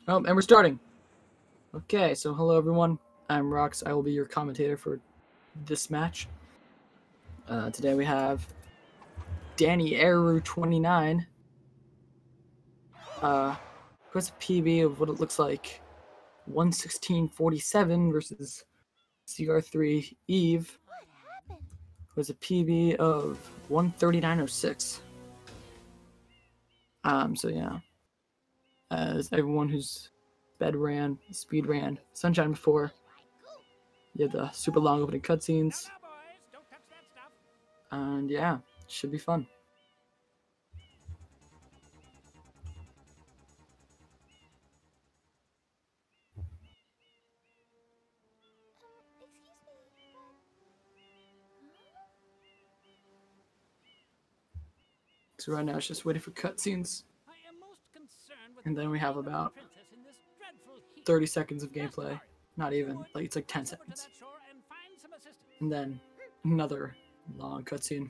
Oh, and we're starting. Okay, so hello everyone. I'm Rox. I will be your commentator for this match. Today we have Danieru29. Who has a PB of what it looks like 116.47 versus Cr3eVe, who has a PB of 139.06. So yeah. As everyone who's speed ran Sunshine before, you have the super long opening cutscenes. And yeah, should be fun. So right now it's just waiting for cutscenes. And then we have about 30 seconds of gameplay. Not even, like it's like 10 seconds. And then another long cutscene.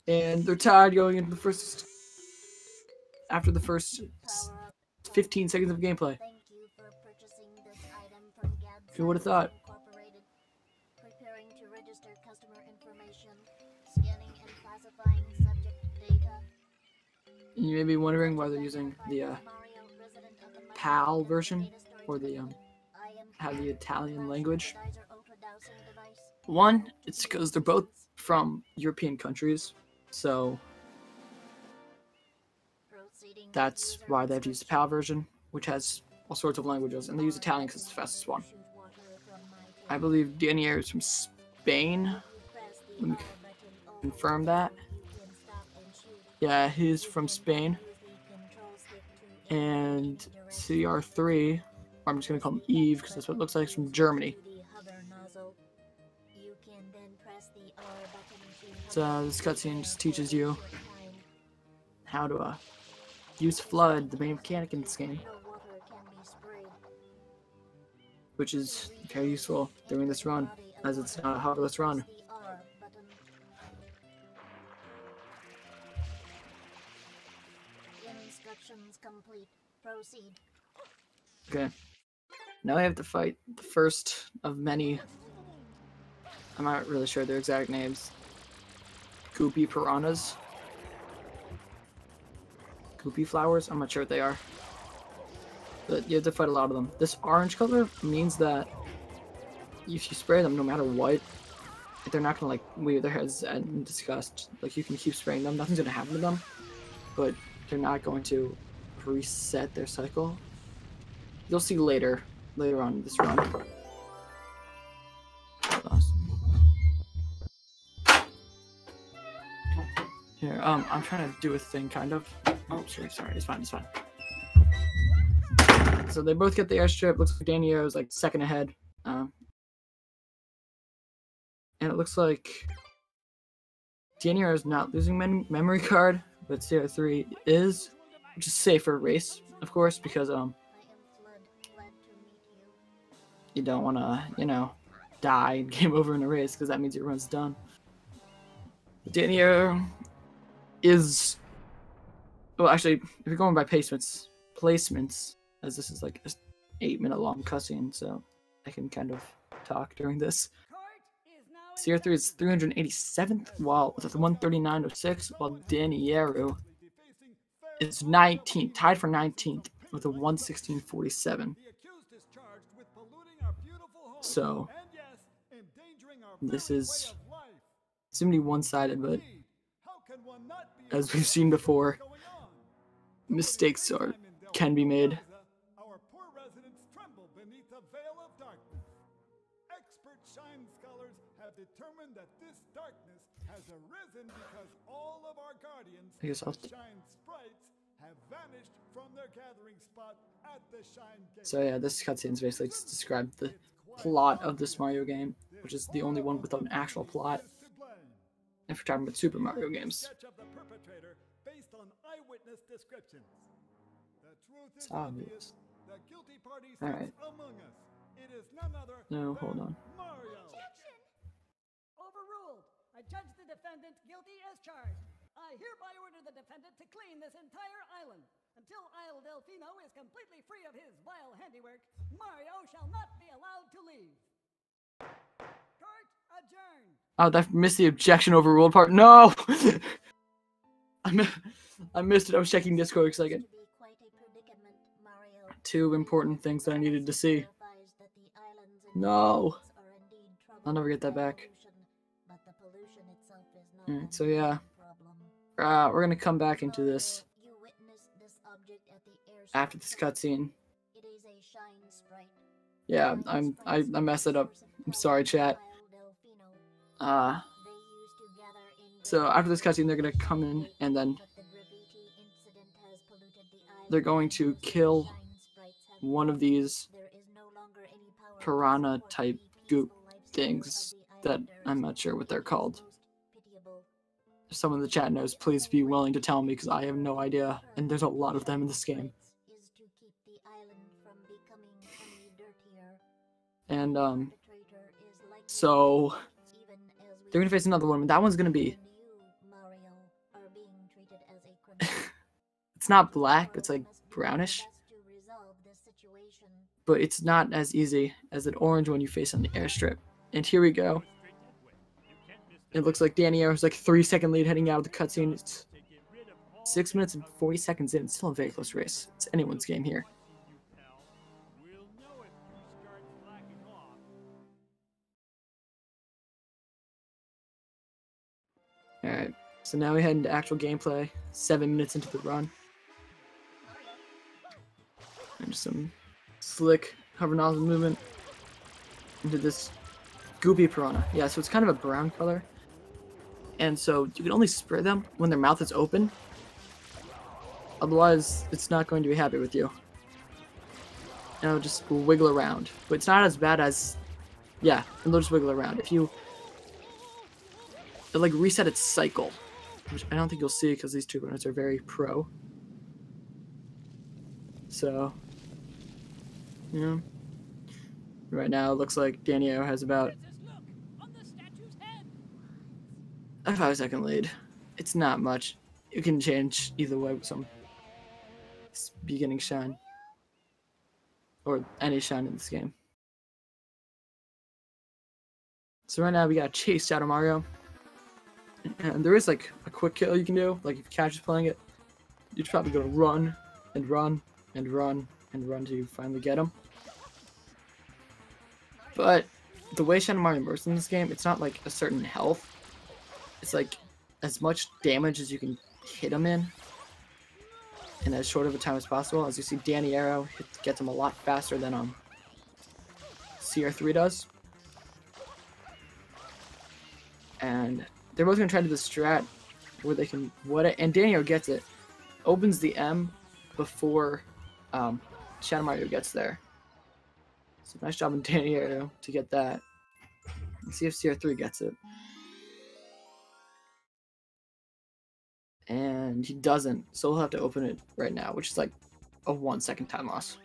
And they're tied going into the first, after the first 15 seconds of gameplay. Who would have thought? Preparing to register customer information, scanning and classifying subject data. You may be wondering why they're using the PAL version, or the have the Italian language. One, it's because they're both from European countries, so that's why they've used the PAL version, which has all sorts of languages, and they use Italian because it's the fastest one. I believe Danieru is from Spain. Let me confirm that. Yeah, he's from Spain. And Cr3, I'm just going to call him Eve because that's what it looks like, from Germany. So this cutscene just teaches you how to use Flood, the main mechanic in this game, which is very useful during this run, as it's not a hoverless run. Instructions complete. Proceed. Okay. Now I have to fight the first of many. I'm not really sure their exact names. Goopy piranhas. Goopy flowers? I'm not sure what they are. But you have to fight a lot of them. This orange color means that if you spray them, no matter what, they're not gonna like wave their heads in disgust. Like you can keep spraying them, nothing's gonna happen to them, but they're not going to reset their cycle. You'll see later on in this run. Here, I'm trying to do a thing, kind of. Oh, sorry, it's fine. So they both get the airstrip. Looks like Danieru is like second ahead. And it looks like Danieru is not losing memory card, but Cr3 is, which is safer race, of course, because you don't want to, die and game over in a race, because that means your run's done. Danieru is, well, actually, if you're going by placements, as this is like an 8-minute long cutscene, so I can kind of talk during this. Cr3 is 387th, while with a 139.06, while Danieru is 19th, tied for 19th with a 116.47. So this is seemingly one-sided, but as we've seen before, mistakes can be made. Our poor residents tremble beneath the veil of darkness. Expert shine scholars have determined that this darkness has arisen because all of our guardians, the shine sprites, have vanished from their gathering spot at the shine gate. So yeah, this cutscene is basically just described the plot of this Mario game. which is the only one without an actual plot. If we're talking about Super Mario games. Sketch of the perpetrator based on eyewitness descriptions. The truth is It's obvious. The guilty party All sits right. among us. It is none other No, hold than on. Mario. Overruled. I judge the defendant guilty as charged. I hereby order the defendant to clean this entire island. Until Isle Delfino is completely free of his vile handiwork, Mario shall not be allowed to leave. Court adjourned. Oh, that missed the objection overruled part. No! I missed it. I was checking Discord because I get To be quite a predicament, Mario. 2 important things that I needed to see. Verifies that the islands and No! continents are indeed troubled I'll never get that by back. pollution, but the pollution itself is not Alright, an so yeah. problem. We're gonna come back into this You witnessed this object at the air after this cutscene. It is a shine sprite. Yeah, I messed it up. I'm sorry, chat. So after this cutscene, they're gonna come in and then they're going to kill one of these piranha type goop things that I'm not sure what they're called. If someone in the chat knows, please be willing to tell me because I have no idea, and there's a lot of them in this game. And so they're gonna face another one, and that one's gonna be it's not black, it's like brownish, but it's not as easy as an orange one you face on the airstrip. And here we go. It looks like Danieru's like 3-second lead heading out of the cutscene. It's 6 minutes and 40 seconds in. It's still a very close race. It's anyone's game here. Alright, so now we head into actual gameplay. 7 minutes into the run. And just some slick hover nozzle movement into this goopy piranha. Yeah, so it's kind of a brown color. And so you can only spray them when their mouth is open. Otherwise, it's not going to be happy with you. And it'll just wiggle around. But it's not as bad as... Yeah, and they'll just wiggle around. If you... It'll like reset its cycle. Which I don't think you'll see because these two piranhas are very pro. So... Yeah. Right now, it looks like Danieru has about a 5-second lead. It's not much. You can change either way with some beginning shine. Or any shine in this game. So right now we got Chase Shadow Mario. And there is like a quick kill you can do. Like if Cash is playing it, you're probably going to run and run and run and run till you finally get him. But the way Shadow Mario works in this game, it's not like a certain health. It's like as much damage as you can hit him in as short of a time as possible. As you see, Danieru gets him a lot faster than Cr3eVe does. And they're both going to try to do the strat where they can what it, and Danieru gets it. Opens the M before Shadow Mario gets there. So nice job on Danieru to get that. Let's see if Cr3eVe gets it. And he doesn't, so we'll have to open it right now, which is like a 1-second time loss.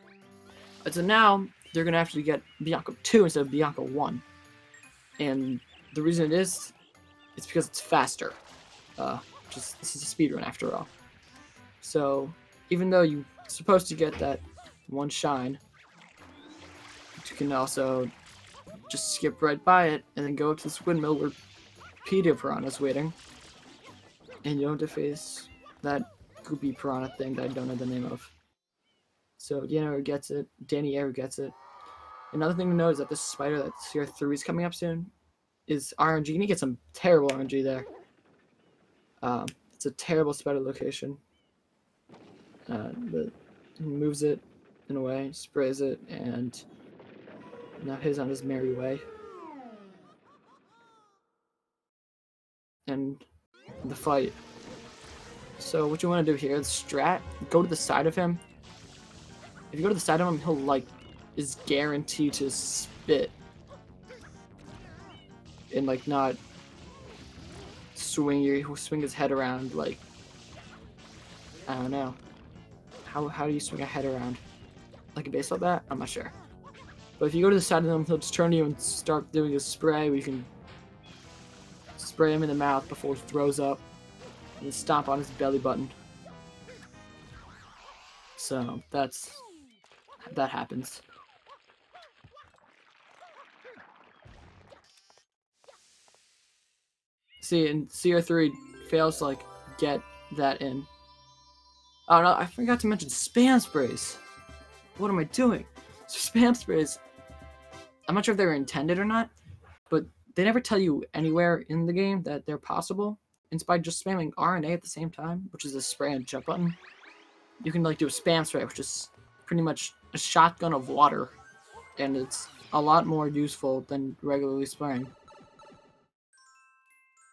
But so now they're gonna actually get Bianco 2 instead of Bianco 1. And the reason it is, it's because it's faster. This is a speedrun after all. So even though you're supposed to get that one shine, you can also just skip right by it and then go up to this windmill where Peter Piranha's waiting. And you don't have to face that goopy piranha thing that I don't know the name of. So Danieru gets it. Another thing to note is that this spider that Cr3eVe is coming up soon is RNG. And he gets some terrible RNG there. It's a terrible spider location. But he moves it in a way, sprays it, and now he's on his merry way. And the fight. So what you want to do here is strat, go to the side of him. If you go to the side of him, he'll like is guaranteed to spit and like not swing his head around like, I don't know. How do you swing a head around? Like a baseball bat? I'm not sure. But if you go to the side of them, he'll just turn to you and start doing a spray where you can spray him in the mouth before he throws up and stomp on his belly button. So that happens. See, and Cr3 fails to like get that in. Oh no, I forgot to mention spam sprays. What am I doing? So spam sprays, I'm not sure if they were intended or not, but they never tell you anywhere in the game that they're possible. And by just spamming R and A at the same time, which is a spray and jump button, you can like do a spam spray, which is pretty much a shotgun of water, and it's a lot more useful than regularly spraying.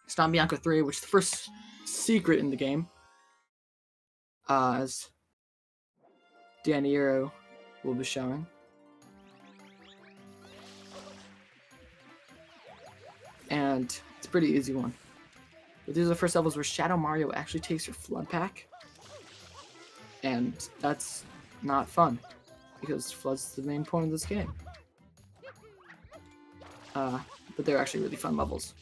Stop Bianca 3, which is the first secret in the game, as Danieru will be showing. And it's a pretty easy one. But these are the first levels where Shadow Mario actually takes your flood pack. And that's not fun, because flood's the main point of this game. But they're actually really fun levels.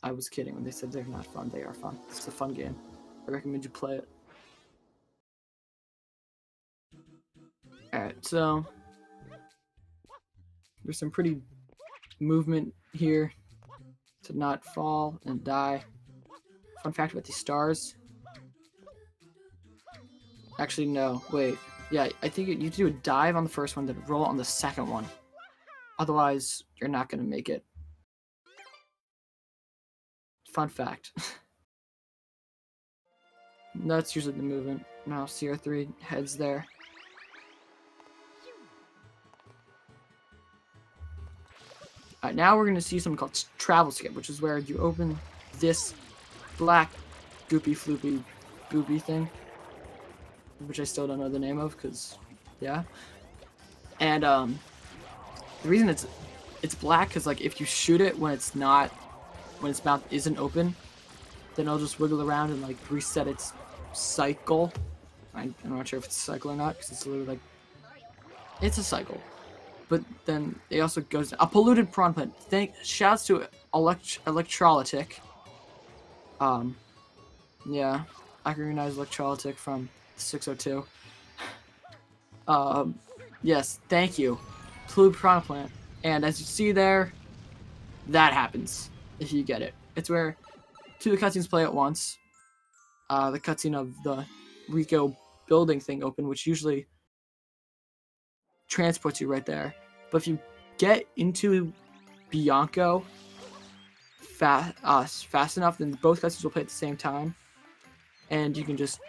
I was kidding when they said they're not fun. They are fun. It's a fun game. I recommend you play it. Alright, so there's some pretty movement here to not fall and die. Fun fact about these stars. Actually, no. Wait. Yeah, I think you do a dive on the first one, then roll on the second one. Otherwise, you're not going to make it. Fun fact. That's usually the movement. Now Cr3 heads there. Alright, now we're going to see something called Travel Skip, which is where you open this black goopy floopy goopy thing, which I still don't know the name of, because, yeah. And, the reason it's black, because, like, if you shoot it when its mouth isn't open, then it'll just wiggle around and, like, reset its cycle. I'm not sure if it's a cycle or not, because it's literally, like, it's a cycle. But then it also goes, a polluted prawn plant. Shouts to Cr3eVe. Yeah, I recognize Cr3eVe from 602. Yes, thank you. Polluted prawn plant. And as you see there, that happens if you get it. It's where two of the cutscenes play at once. The cutscene of the Rico building thing open, which usually transports you right there. But if you get into Bianco fast enough, then both cutscenes will play at the same time. And you can just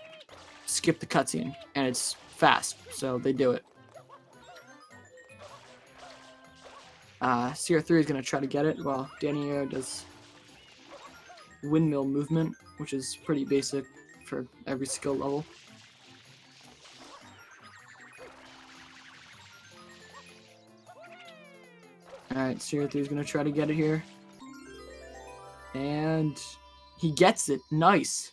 skip the cutscene, and it's fast, so they do it. Cr3 is going to try to get it, while Danieru does windmill movement, which is pretty basic for every skill level. Alright, Cr3 is going to try to get it here. And he gets it. Nice.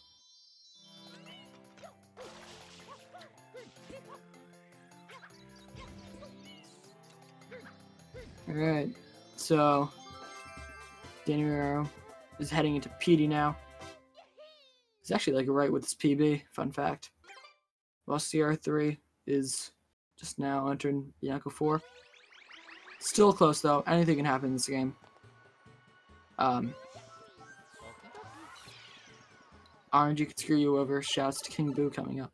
Alright, so Danieru is heading into PD now. He's actually like right with his PB, fun fact. While Cr3 is just now entering Bianco 4. Still close though, anything can happen in this game. RNG could screw you over, shouts to King Boo coming up.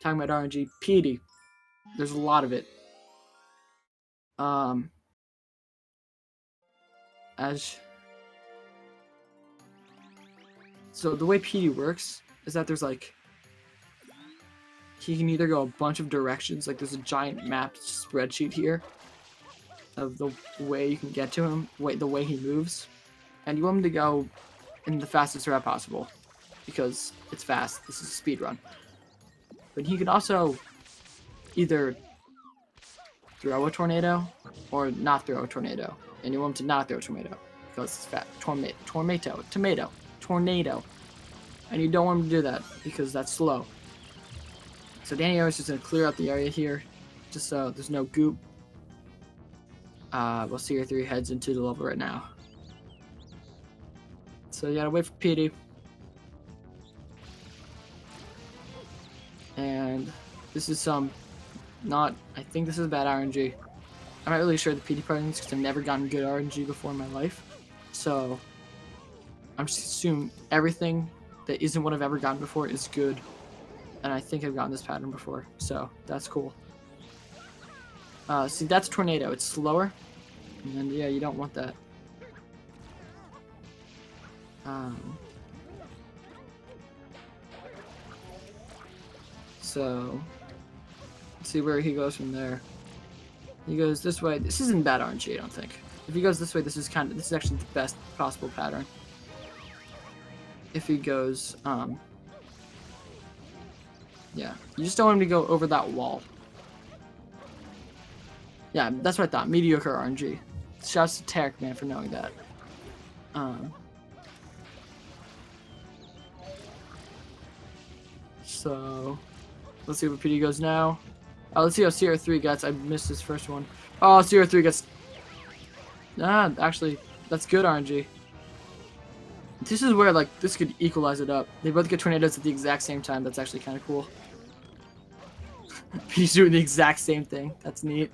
Talking about RNG, PD. There's a lot of it. So the way PD works is that there's like, he can either go a bunch of directions, like there's a giant map spreadsheet here of the way you can get to him, the way he moves, and you want him to go in the fastest route possible, because it's fast, this is a speed run. But he can also either throw a tornado or not throw a tornado, and you want him to not throw a tornado. because it's fat. Tornado. And you don't want him to do that because that's slow. So Danieru is just going to clear out the area here, just so there's no goop. We'll see Cr3 heads into the level right now. So you gotta wait for PD. And this is I think this is bad RNG. I'm not really sure the PD part is because I've never gotten good RNG before in my life. So I'm just assuming everything that isn't what I've ever gotten before is good. And I think I've gotten this pattern before, so that's cool. See, that's Tornado. It's slower. And yeah, you don't want that. So, let's see where he goes from there. He goes this way. This isn't bad RNG, I don't think. If he goes this way, this is actually the best possible pattern. If he goes, yeah, you just don't want him to go over that wall. Yeah, that's what I thought. Mediocre RNG. Shouts to Tarek, man, for knowing that. So, let's see where PD goes now. Let's see how Cr3 gets. I missed his first one. Oh, Cr3 gets... actually, that's good RNG. This is where, like, this could equalize it up. They both get tornadoes at the exact same time. That's actually kind of cool. He's doing the exact same thing. That's neat.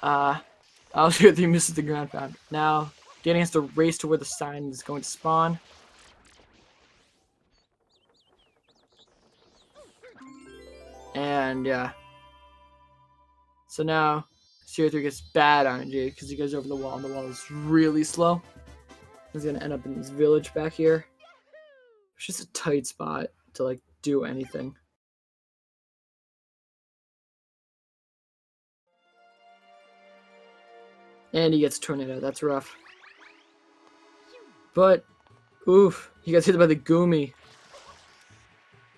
Cr3 misses the ground pound. Now, Danny has to race to where the sign is going to spawn. And, yeah. So now, Cr3 gets bad RNG because he goes over the wall, and the wall is really slow. He's going to end up in this village back here. It's just a tight spot to, like, do anything. And he gets a tornado. That's rough. But, oof, he gets hit by the Goomy.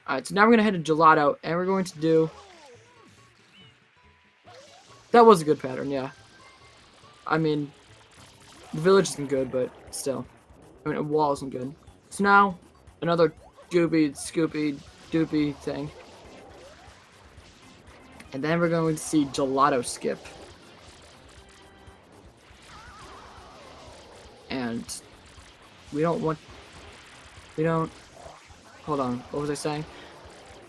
Alright, so now we're going to head to Gelato, and we're going to do... That was a good pattern, yeah. I mean, the village isn't good, but still. I mean, a wall isn't good. So now, another Goopy, Scoopy, Doopy thing. And then we're going to see Gelato skip. And we don't... Hold on, what was I saying?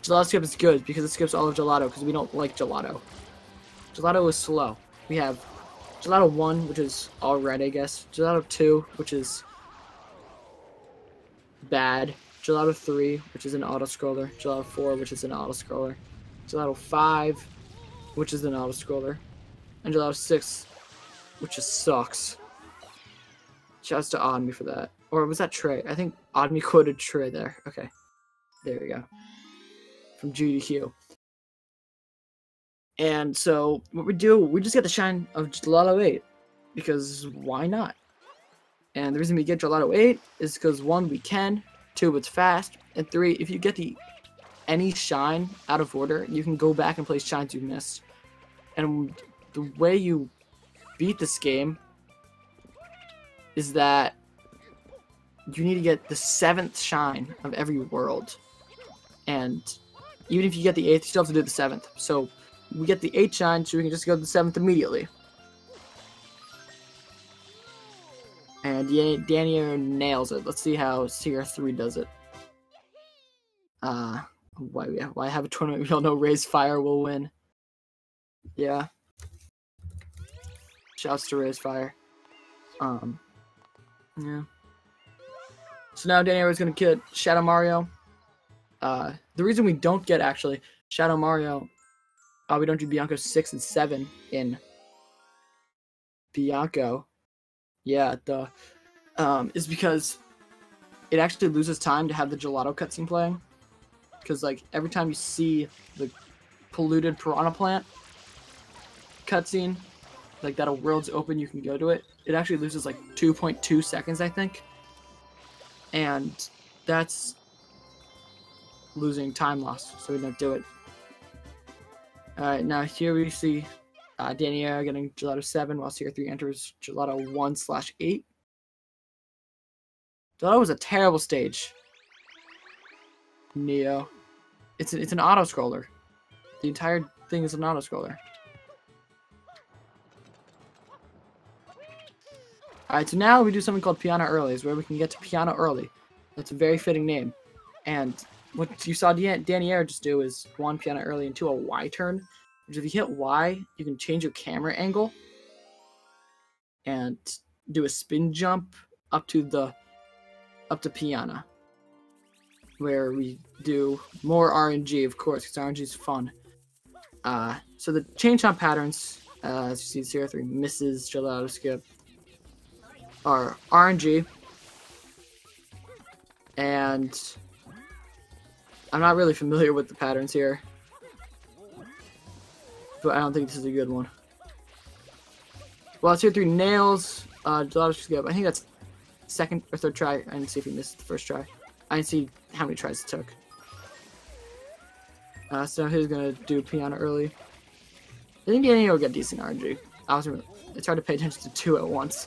Gelato skip is good because it skips all of Gelato because we don't like Gelato. Gelato is slow. We have Gelato 1, which is alright, I guess. Gelato 2, which is bad. Gelato 3, which is an auto-scroller. Gelato 4, which is an auto-scroller. Gelato 5, which is an auto-scroller. And Gelato 6, which just sucks. Shouts to Oddme for that. Or was that Trey? I think Oddme quoted Trey there. Okay. There we go. From GDQ. And so, what we do, we just get the shine of Gelato 8. Because why not? And the reason we get Gelato 8 is because 1, we can. 2, it's fast. And 3, if you get any shine out of order, you can go back and place shines you missed. And the way you beat this game is that you need to get the 7th shine of every world. And even if you get the 8th, you still have to do the 7th. So we get the 8th shine, so we can just go to the 7th immediately. And Danieru nails it. Let's see how Cr3 does it. Why have a tournament? We all know Raise Fire will win. Yeah. Shouts to Raise Fire. Yeah. So now Danieru is going to get Shadow Mario. The reason we don't get, actually, Shadow Mario, we don't do Bianco 6 and 7 in Bianco. Yeah, is because it actually loses time to have the Gelato cutscene playing. Because, like, every time you see the polluted piranha plant cutscene, like that a world's open, you can go to it, it actually loses like 2.2 seconds, I think. And that's losing time loss, so we don't do it. Alright, now here we see Danieru getting Gelato 7 while Cr3 enters Gelato 1/8. That was a terrible stage. Neo. It's an auto scroller. The entire thing is an auto scroller. Alright, so now we do something called Piano Earlies, where we can get to Piano Early. That's a very fitting name. And what you saw Danieru just do is 1 Piano Early and 2 a Y turn. Which if you hit Y, you can change your camera angle and do a spin jump up to Piano, where we do more RNG, of course, because RNG is fun. So the chain jump patterns, as you see, Cr3eVe misses gelato skip, are RNG, and I'm not really familiar with the patterns here, but I don't think this is a good one. Well, Cr3eVe nails gelato skip. I think that's second or third try. I didn't see if he missed the first try. I didn't see how many tries it took. So he's gonna do Piano Early. I think Danieru will get decent RNG. It's hard to pay attention to 2 at once.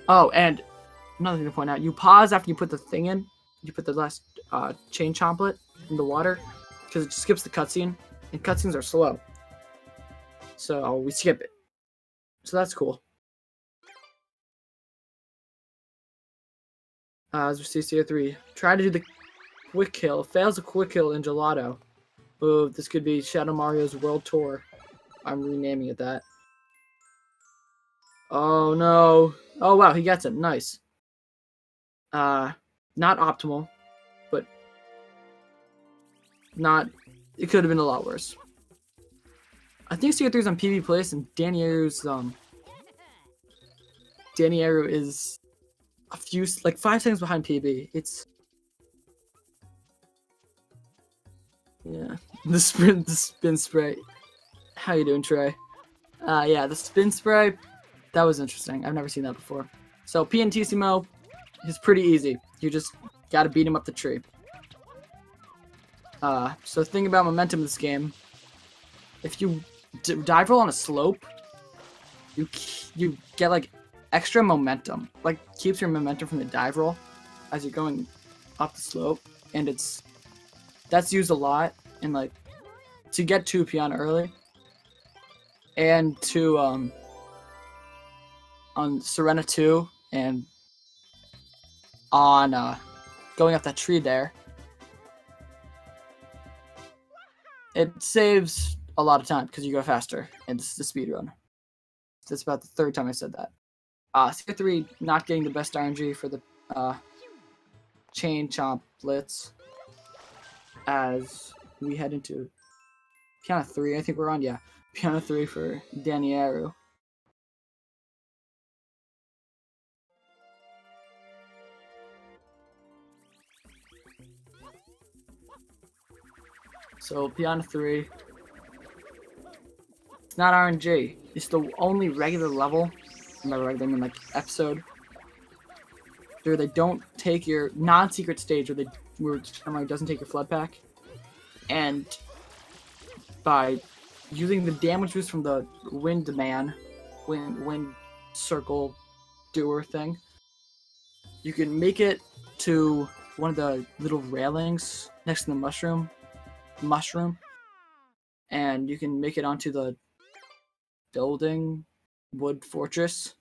Oh, and another thing to point out: you pause after you put the thing in. You put the last chain chomplet in the water because it skips the cutscene, and cutscenes are slow. So we skip it. So that's cool. As we see Cr3eVe, try to do the quick kill. Fails a quick kill in gelato. Ooh, this could be Shadow Mario's World Tour. I'm renaming it that. Oh no. Oh wow, he gets it. Nice. Not optimal, but not. It could have been a lot worse. I think Cr3eVe's on PB place and Danieru is a few, like 5 seconds behind PB. It's yeah. The spin spray. How you doing, Trey? Yeah, the spin spray. That was interesting. I've never seen that before. So Pianissimo is pretty easy. You just gotta beat him up the tree. So the thing about momentum in this game, if you dive roll on a slope, you get like extra momentum. Like keeps your momentum from the dive roll as you're going up the slope, and that's used a lot in like to get to Piano Early and to on Serena 2 and on going up that tree there. It saves a lot of time because you go faster, and it's the speed run. That's about the 3rd time I said that. Cr3eVe not getting the best RNG for the chain chomp blitz as we head into Piano 3. I think we're on, yeah. Piano 3 for Danieru. So Piano 3. It's not RNG. It's the only regular level. Remember, regular, I mean like episode. Where they don't take your non-secret stage, where it doesn't take your flood pack, and by using the damage boost from the wind circle doer thing, you can make it to one of the little railings next to the mushroom, and you can make it onto the building wood fortress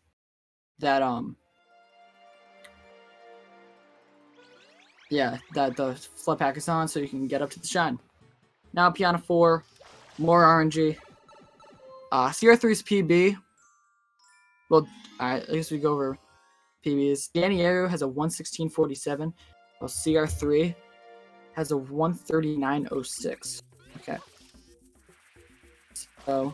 that that the flood pack is on, so you can get up to the shine. Now Piano 4, more RNG. Cr3eVe's PB. Well, alright, I guess we go over PBs. Danieru has a 116.47, while Cr3eVe has a 139.06. Okay. So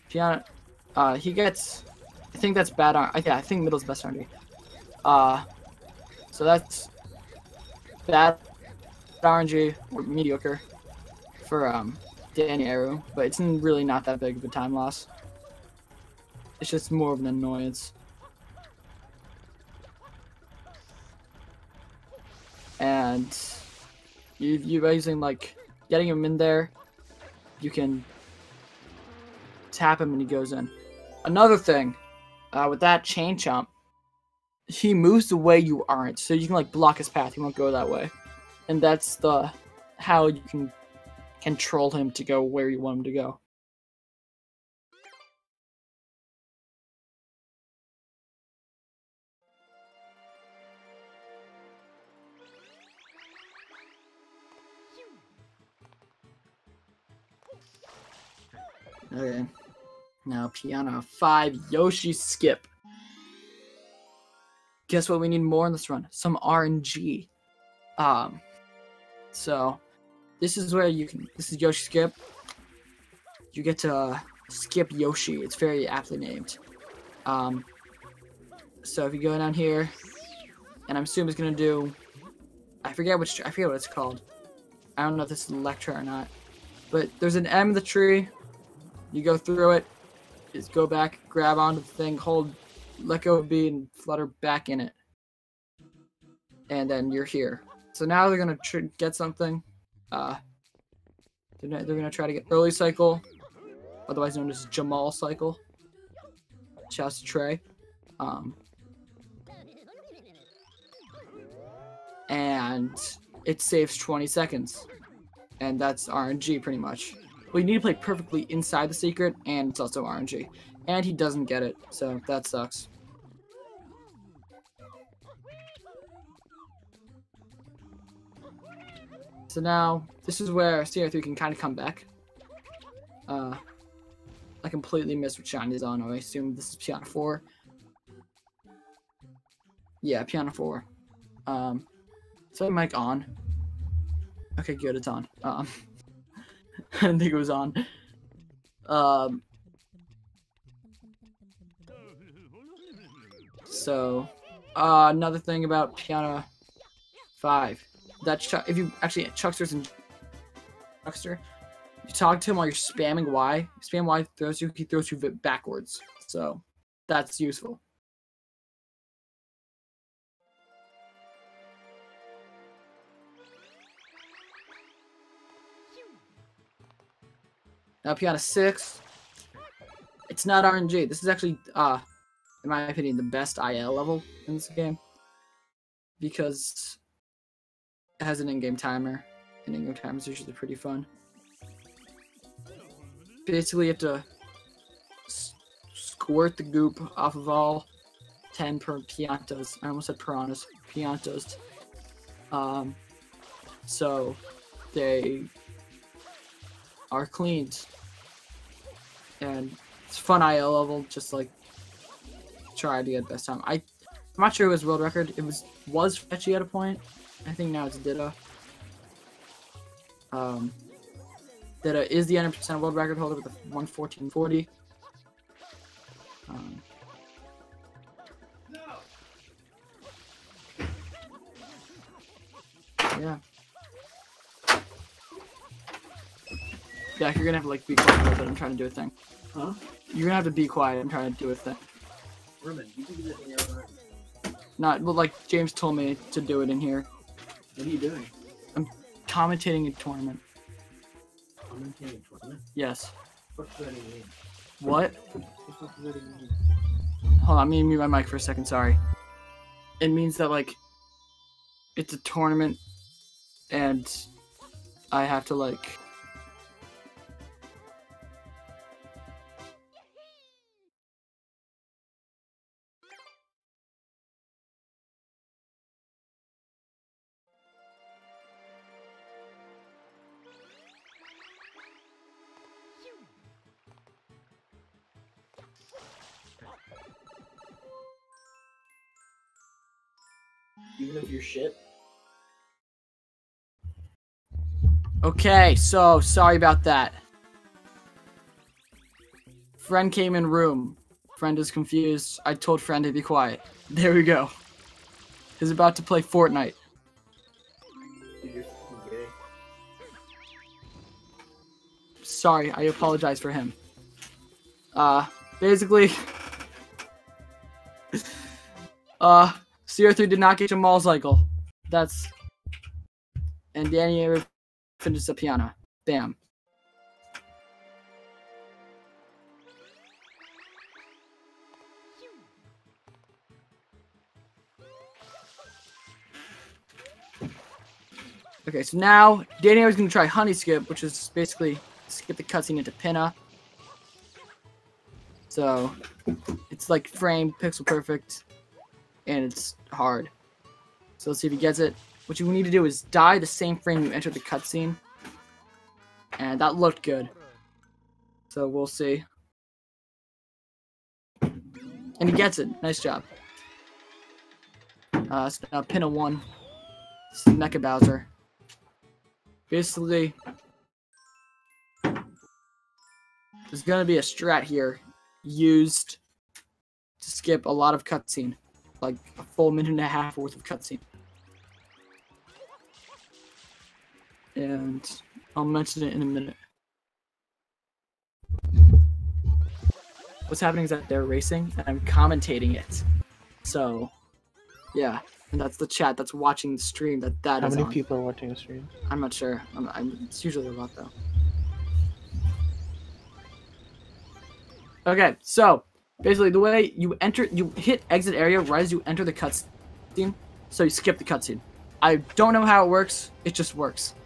Piano, he gets, I think that's bad. Yeah, I think middle's best RNG. So that's bad RNG or mediocre for Danieru, but it's really not that big of a time loss. It's just more of an annoyance. And you by using like getting him in there, you can tap him and he goes in. another thing, with that chain chomp, he moves the way you aren't, so you can like block his path. He won't go that way, and that's how you can control him to go where you want him to go. Okay, now Piano 5, Yoshi skip. Guess what we need more in this run? Some RNG. So this is where this is Yoshi skip. You get to skip Yoshi. It's very aptly named. So if you go down here, and I'm assuming it's gonna do, I forget what it's called. I don't know if this is Electra or not. But there's an M in the tree. You go through it, just go back, grab onto the thing, hold, let go of B, and flutter back in it. And then you're here. So now they're going to get something. They're going to try to get early cycle, otherwise known as Jamal cycle. Shouts to Trey. And it saves 20 seconds. And that's RNG pretty much. Well, you need to play perfectly inside the secret, and it's also RNG. And he doesn't get it, so that sucks. So now, this is where Cr3eVe can kind of come back. I completely missed what shine is on. I assume this is Piano 4. Yeah, Piano 4. Is that mic on? Okay, good, it's on. I didn't think it was on. So, another thing about Piano 5. That if you actually Chuckster's and Chuckster, you talk to him while you're spamming Y. Spam Y throws you, he throws you backwards. So, that's useful. Now Piano 6, it's not RNG. This is actually, in my opinion, the best IL level in this game. Because it has an in-game timer. And in-game timer is usually pretty fun. Basically, you have to squirt the goop off of all 10 piantos. I almost said piranhas. Piantos. So, they are cleaned. And it's fun IL level, just like try to get best time. I'm not sure it was world record. It was fetchy at a point. I think now it's Ditto. Ditto is the 100% world record holder with the 114.40. Yeah. Yeah, you're gonna have to like be quiet with it. I'm trying to do a thing. Huh? You're gonna have to be quiet. I'm trying to do a thing. Ruben, you can do this in your own room. Not, well, like James told me to do it in here. What are you doing? I'm commentating a tournament. Commentating a tournament? Yes. What does that even mean? What? What does that even mean? Hold on, I'm gonna mute my mic for a second. Sorry. It means that like it's a tournament, and I have to like. Even if you're shit? Okay, so sorry about that. Friend came in room. Friend is confused. I told friend to be quiet. There we go. He's about to play Fortnite. Dude, you're fucking gay. Sorry, I apologize for him. Basically, Cr3eVe did not get Jamal cycle. That's, and Danieru finished the piano. Bam. Okay, so now Danieru is going to try Honey Skip, which is basically skip the cutscene into Pinna. So it's like frame pixel perfect, and it's hard. So let's see if he gets it. What you need to do is die the same frame you entered the cutscene, and that looked good. So we'll see. And he gets it. Nice job. So now Pinna 1. This is Mecha Bowser. Basically, there's gonna be a strat here used to skip a lot of cutscene, like a full minute and a half worth of cutscene. And I'll mention it in a minute. What's happening is that they're racing and I'm commentating it. So, yeah. And that's the chat that's watching the stream that is on. How many people are watching the stream? I'm not sure. It's usually a lot, though. Okay, so basically the way you hit exit area right as you enter the cutscene, so you skip the cutscene. I don't know how it works. It just works.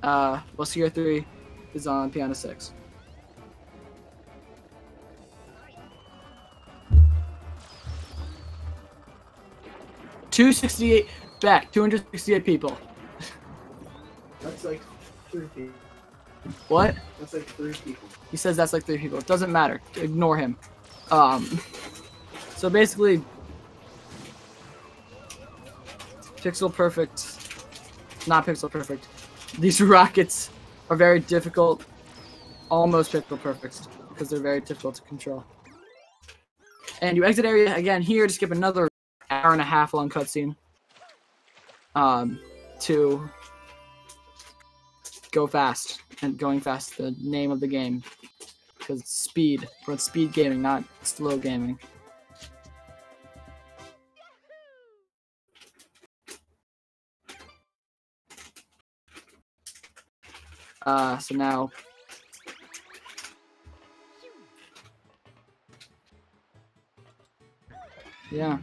Well, Cr3eVe is on Piano 6. $268 back. 268 people. That's like 3 people. What? That's like 3 people. He says that's like 3 people. It doesn't matter. Ignore him. So basically, pixel perfect, not pixel perfect. These rockets are very difficult, almost pixel perfect, because they're very difficult to control. And you exit area again here to skip another hour-and-a-half long cutscene. To go fast, and going fast, the name of the game, because it's speed. But it's speed gaming, not slow gaming. So now, yeah.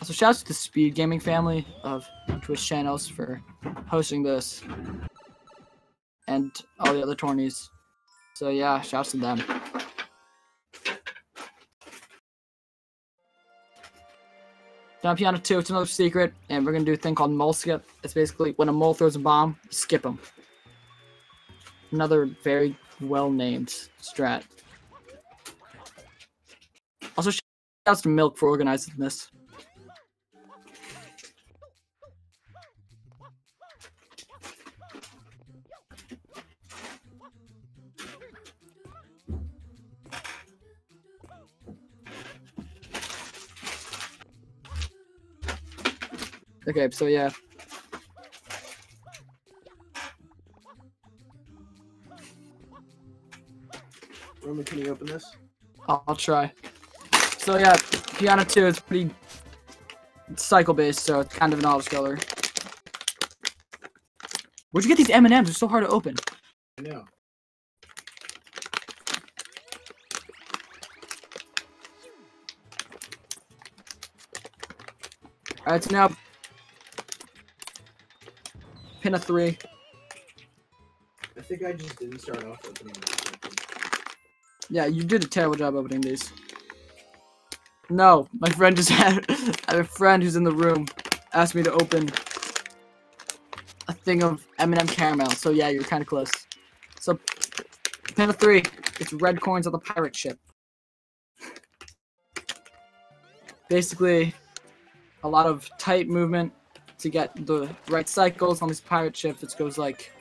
Also, shouts to the Speed Gaming family of Twitch channels for hosting this and all the other tourneys. So yeah, shouts to them. Down Piano 2, it's another secret, and we're gonna do a thing called mole skip. It's basically when a mole throws a bomb, skip him. Another very well-named strat. Also, shouts to Milk for organizing this. Okay, so yeah. Roman, can you open this? I'll try. So yeah, Piano 2 is pretty cycle-based, so it's kind of an auto-scroller. Where'd you get these M&Ms? They're so hard to open. I know. Alright, so now Pinna 3. I think I just didn't start off opening this. Yeah, you did a terrible job opening these. No, my friend just had a friend who's in the room asked me to open a thing of M&M caramel. So yeah, you're kind of close. So Pinna 3, it's red coins on the pirate ship. Basically, a lot of tight movement to get the right cycles on this pirate ship. It goes like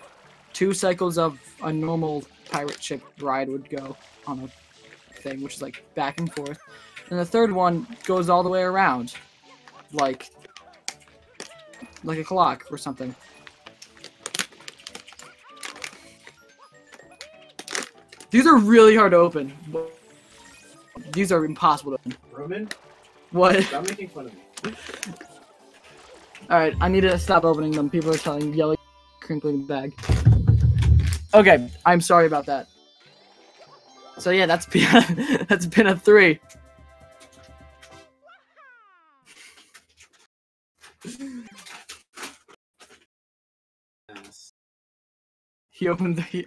2 cycles of a normal pirate ship ride would go on a thing, which is like back and forth. And the third one goes all the way around, like a clock or something. These are really hard to open. These are impossible to open. Roman? What? Stop making fun of me. Alright, I need to stop opening them. People are yelling, crinkling the bag. Okay, I'm sorry about that. So yeah, that's Pinna 3. He opened the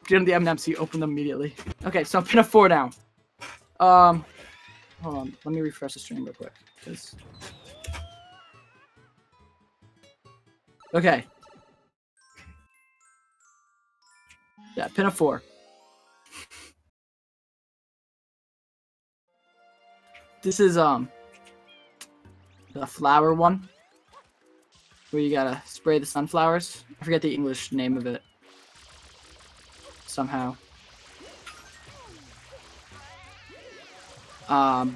getting the M&Ms. He opened them immediately. Okay, so pin a 4 down. Hold on. Let me refresh the stream real quick. Okay. Yeah, pin a 4. This is the flower one, where you gotta spray the sunflowers. I forget the English name of it. Somehow.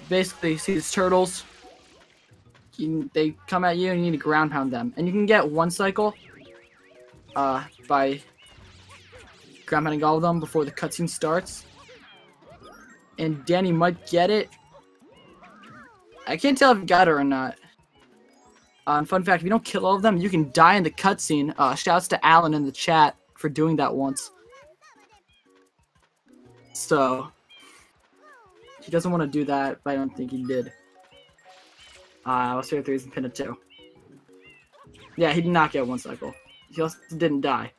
Basically, see these turtles? They come at you and you need to ground pound them. And you can get 1 cycle by ground pounding all of them before the cutscene starts. And Danny might get it. I can't tell if he got it or not. Fun fact, if you don't kill all of them, you can die in the cutscene. Shouts to Alan in the chat for doing that once. So, he doesn't want to do that, but I don't think he did. Cr3eVe and pin a 2. Yeah, he did not get 1 cycle. He also didn't die.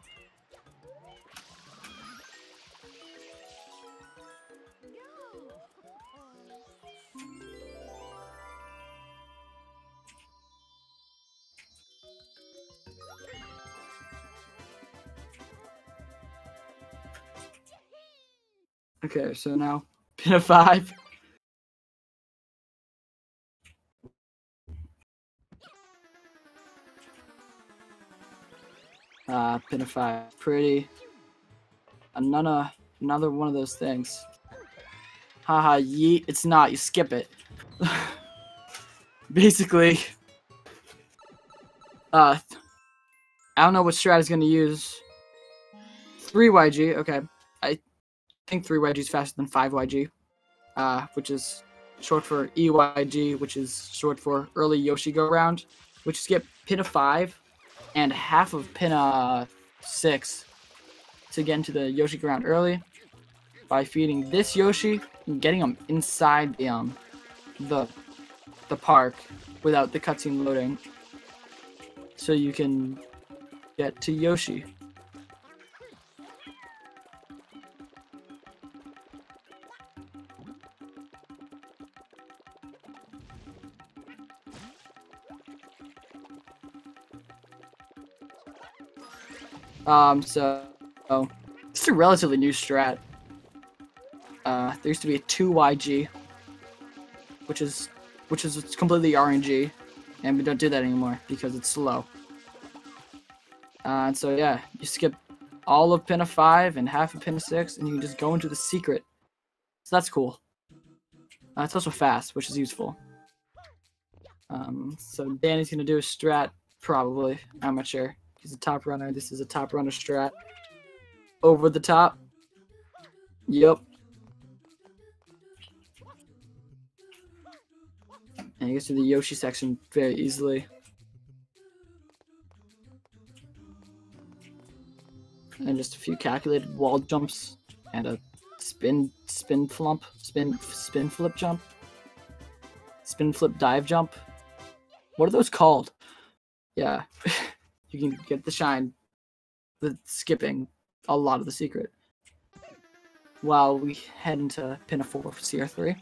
Okay, so now pin a 5. Pin a 5. Pretty. Another one of those things. Haha, yeet. It's not. You skip it. Basically, I don't know what strat is going to use. 3YG. Okay. I think 3YG is faster than 5YG. Which is short for EYG, which is short for early Yoshi go round, which is get pin a 5 and half of pin a 6 to get into the Yoshi go round early by feeding this Yoshi and getting him inside the park without the cutscene loading, so you can get to Yoshi. So it's a relatively new strat. There used to be a 2YG, which is completely RNG, and we don't do that anymore because it's slow. And so yeah, you skip all of pin a 5 and half of pin a 6, and you can just go into the secret. So that's cool. It's also fast, which is useful. So Danny's gonna do a strat, probably. I'm not sure. He's a top runner. This is a top runner strat. Over the top. Yep. And he gets to the Yoshi section very easily. And just a few calculated wall jumps and a spin flip jump. Spin flip dive jump. What are those called? Yeah. You can get the shine with skipping a lot of the secret. While we head into pin a 4 for Cr3.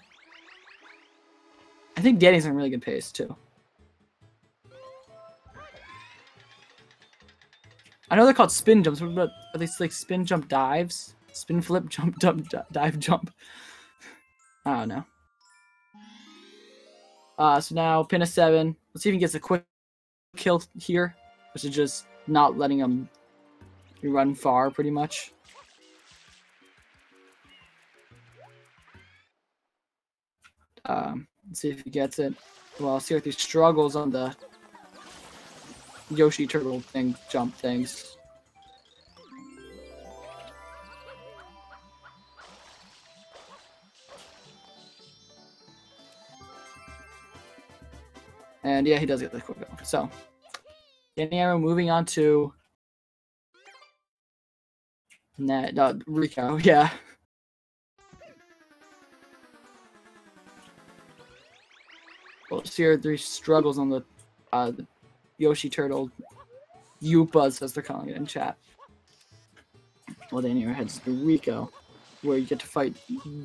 I think Danny's on really good pace too. I know they're called spin jumps, but are they like spin jump dives? Spin flip jump dive jump? I don't know. So now pin a 7. Let's see if he gets a quick kill here, which is just not letting him run far, pretty much. Let's see if he gets it. Well, Cr3eVe struggles on the Yoshi turtle thing, jump things. And yeah, he does get the quick kill. So, Danieru moving on to Rico, yeah. Well, Cr3eVe struggles on the Yoshi turtle, Yupas as they're calling it in chat. Well, Danieru heads to Rico, where you get to fight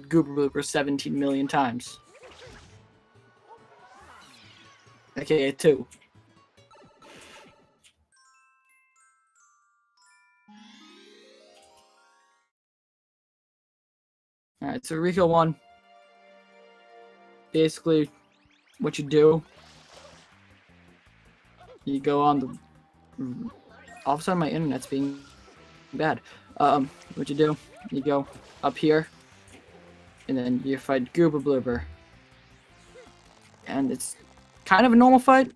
Goober Blooper 17 million times. AKA 2. Alright, so Rico 1. Basically, what you do, you go on the... All of a sudden my internet's being bad. What you do, you go up here, and then you fight Goober Blooper. And it's kind of a normal fight.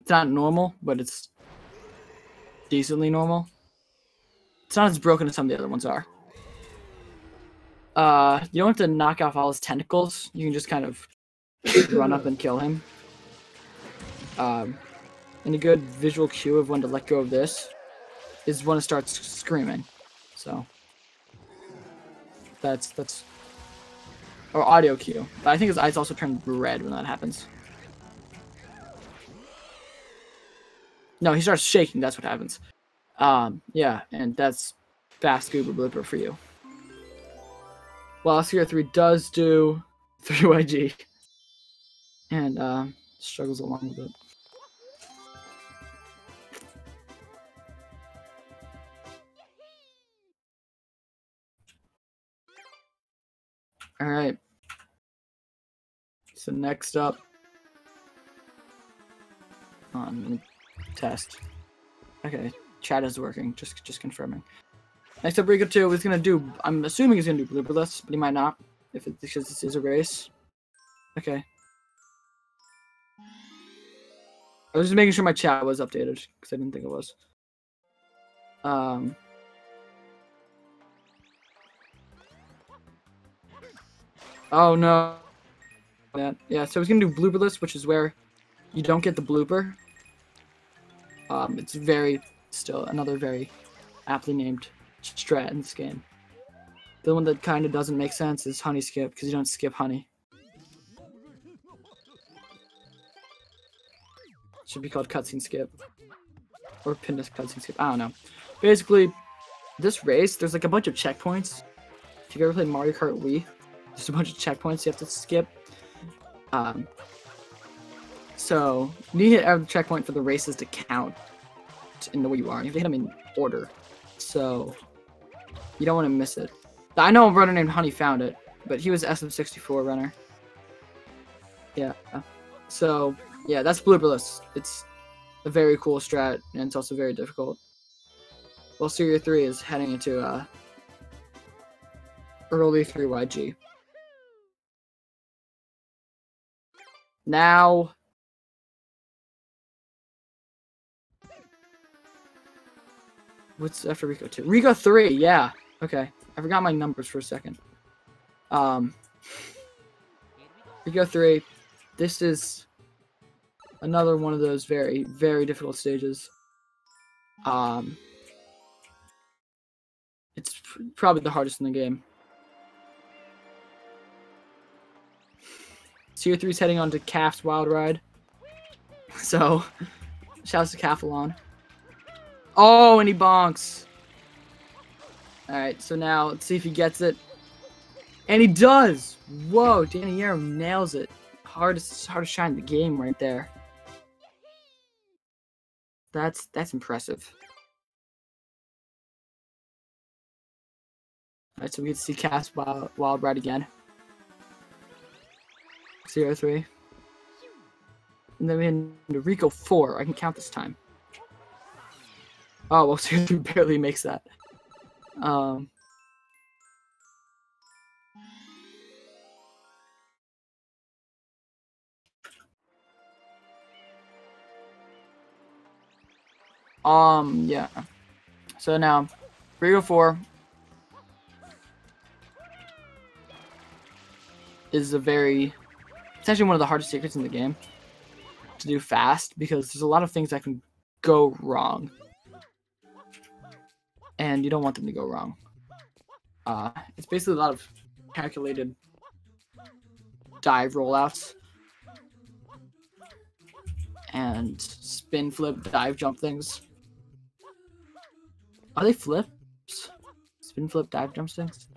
It's not normal, but it's decently normal. It's not as broken as some of the other ones are. You don't have to knock off all his tentacles. You can just kind of run up and kill him. And a good visual cue of when to let go of this is when it starts screaming. So that's or audio cue. But I think his eyes also turn red when that happens. No, he starts shaking. That's what happens. Yeah, and that's fast Goober Blooper for you. Well, Cr3 does do 3YG and struggles along with it. All right. So next up, let me test. Okay, chat is working. Just confirming. Next up, Rico 2 is gonna do. I'm assuming he's gonna do blooperless, but he might not because this is a race. Okay. I was just making sure my chat was updated because I didn't think it was. Oh no. Yeah, so he's gonna do blooperless, which is where you don't get the blooper. It's still another very aptly named strat in this game. The one that kind of doesn't make sense is honey skip, because you don't skip honey. It should be called cutscene skip. Or pinned cutscene skip, I don't know. Basically, this race, there's like a bunch of checkpoints. If you've ever played Mario Kart Wii, there's a bunch of checkpoints you have to skip. So, you need to hit every checkpoint for the races to count in the way you are. You have to hit them in order. So, you don't want to miss it. I know a runner named Honey found it, but he was SM64 runner. Yeah. So, yeah, that's blooperless. It's a very cool strat, and it's also very difficult. Well, Cr3 is heading into early 3YG. Now, what's after Rico 2? Rico 3, yeah. Okay. I forgot my numbers for a second. Rico 3, this is another one of those very, very difficult stages. It's probably the hardest in the game. Cr3's heading on to Calf's Wild Ride. So, shouts to Calphalon. Oh, and he bonks. Alright, so now let's see if he gets it. And he does! Whoa, Danieru nails it. Hardest shine in the game right there. That's impressive. Alright, so we get to see Calf's Wild Ride again. Cr3. And then we head into Rico 4. I can count this time. Oh, well, Cr3 barely makes that. Yeah. So now, Rico 4 is it's actually one of the hardest secrets in the game to do fast, because there's a lot of things that can go wrong. And you don't want them to go wrong. It's basically a lot of calculated dive rollouts and spin, flip, dive, jump things. Are they flips? Spin flip, dive jump sticks.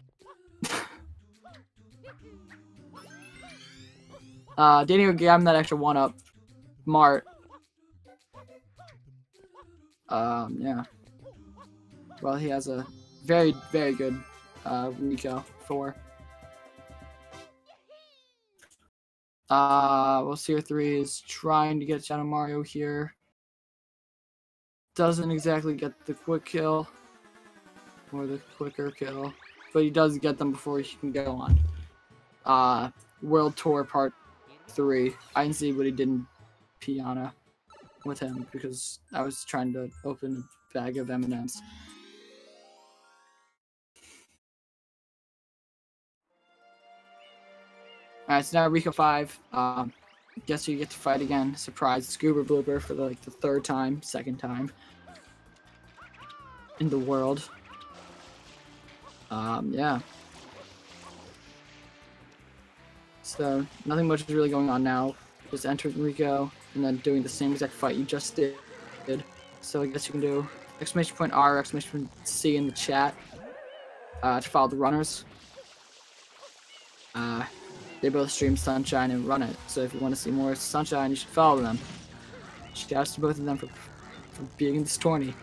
Danieru gave him that extra 1-up. Mart. Yeah. Well, he has a very, very good Rico 4. Well, Cr3 is trying to get Shadow Mario here. Doesn't exactly get the quick kill. Or the quicker kill. But he does get them before he can go on. World Tour Part 3. I didn't see what he did in Piana with him because I was trying to open a bag of M&Ms. Alright, so now Rico 5. Guess you get to fight again. Surprise Scuba Blooper for the second time in the world. Yeah. So nothing much is really going on now. Just entering Rico and then doing the same exact fight you just did. So I guess you can do !R, !C in the chat to follow the runners. They both stream Sunshine and Run It, so if you want to see more Sunshine, you should follow them. Shouts to both of them for being in this tourney.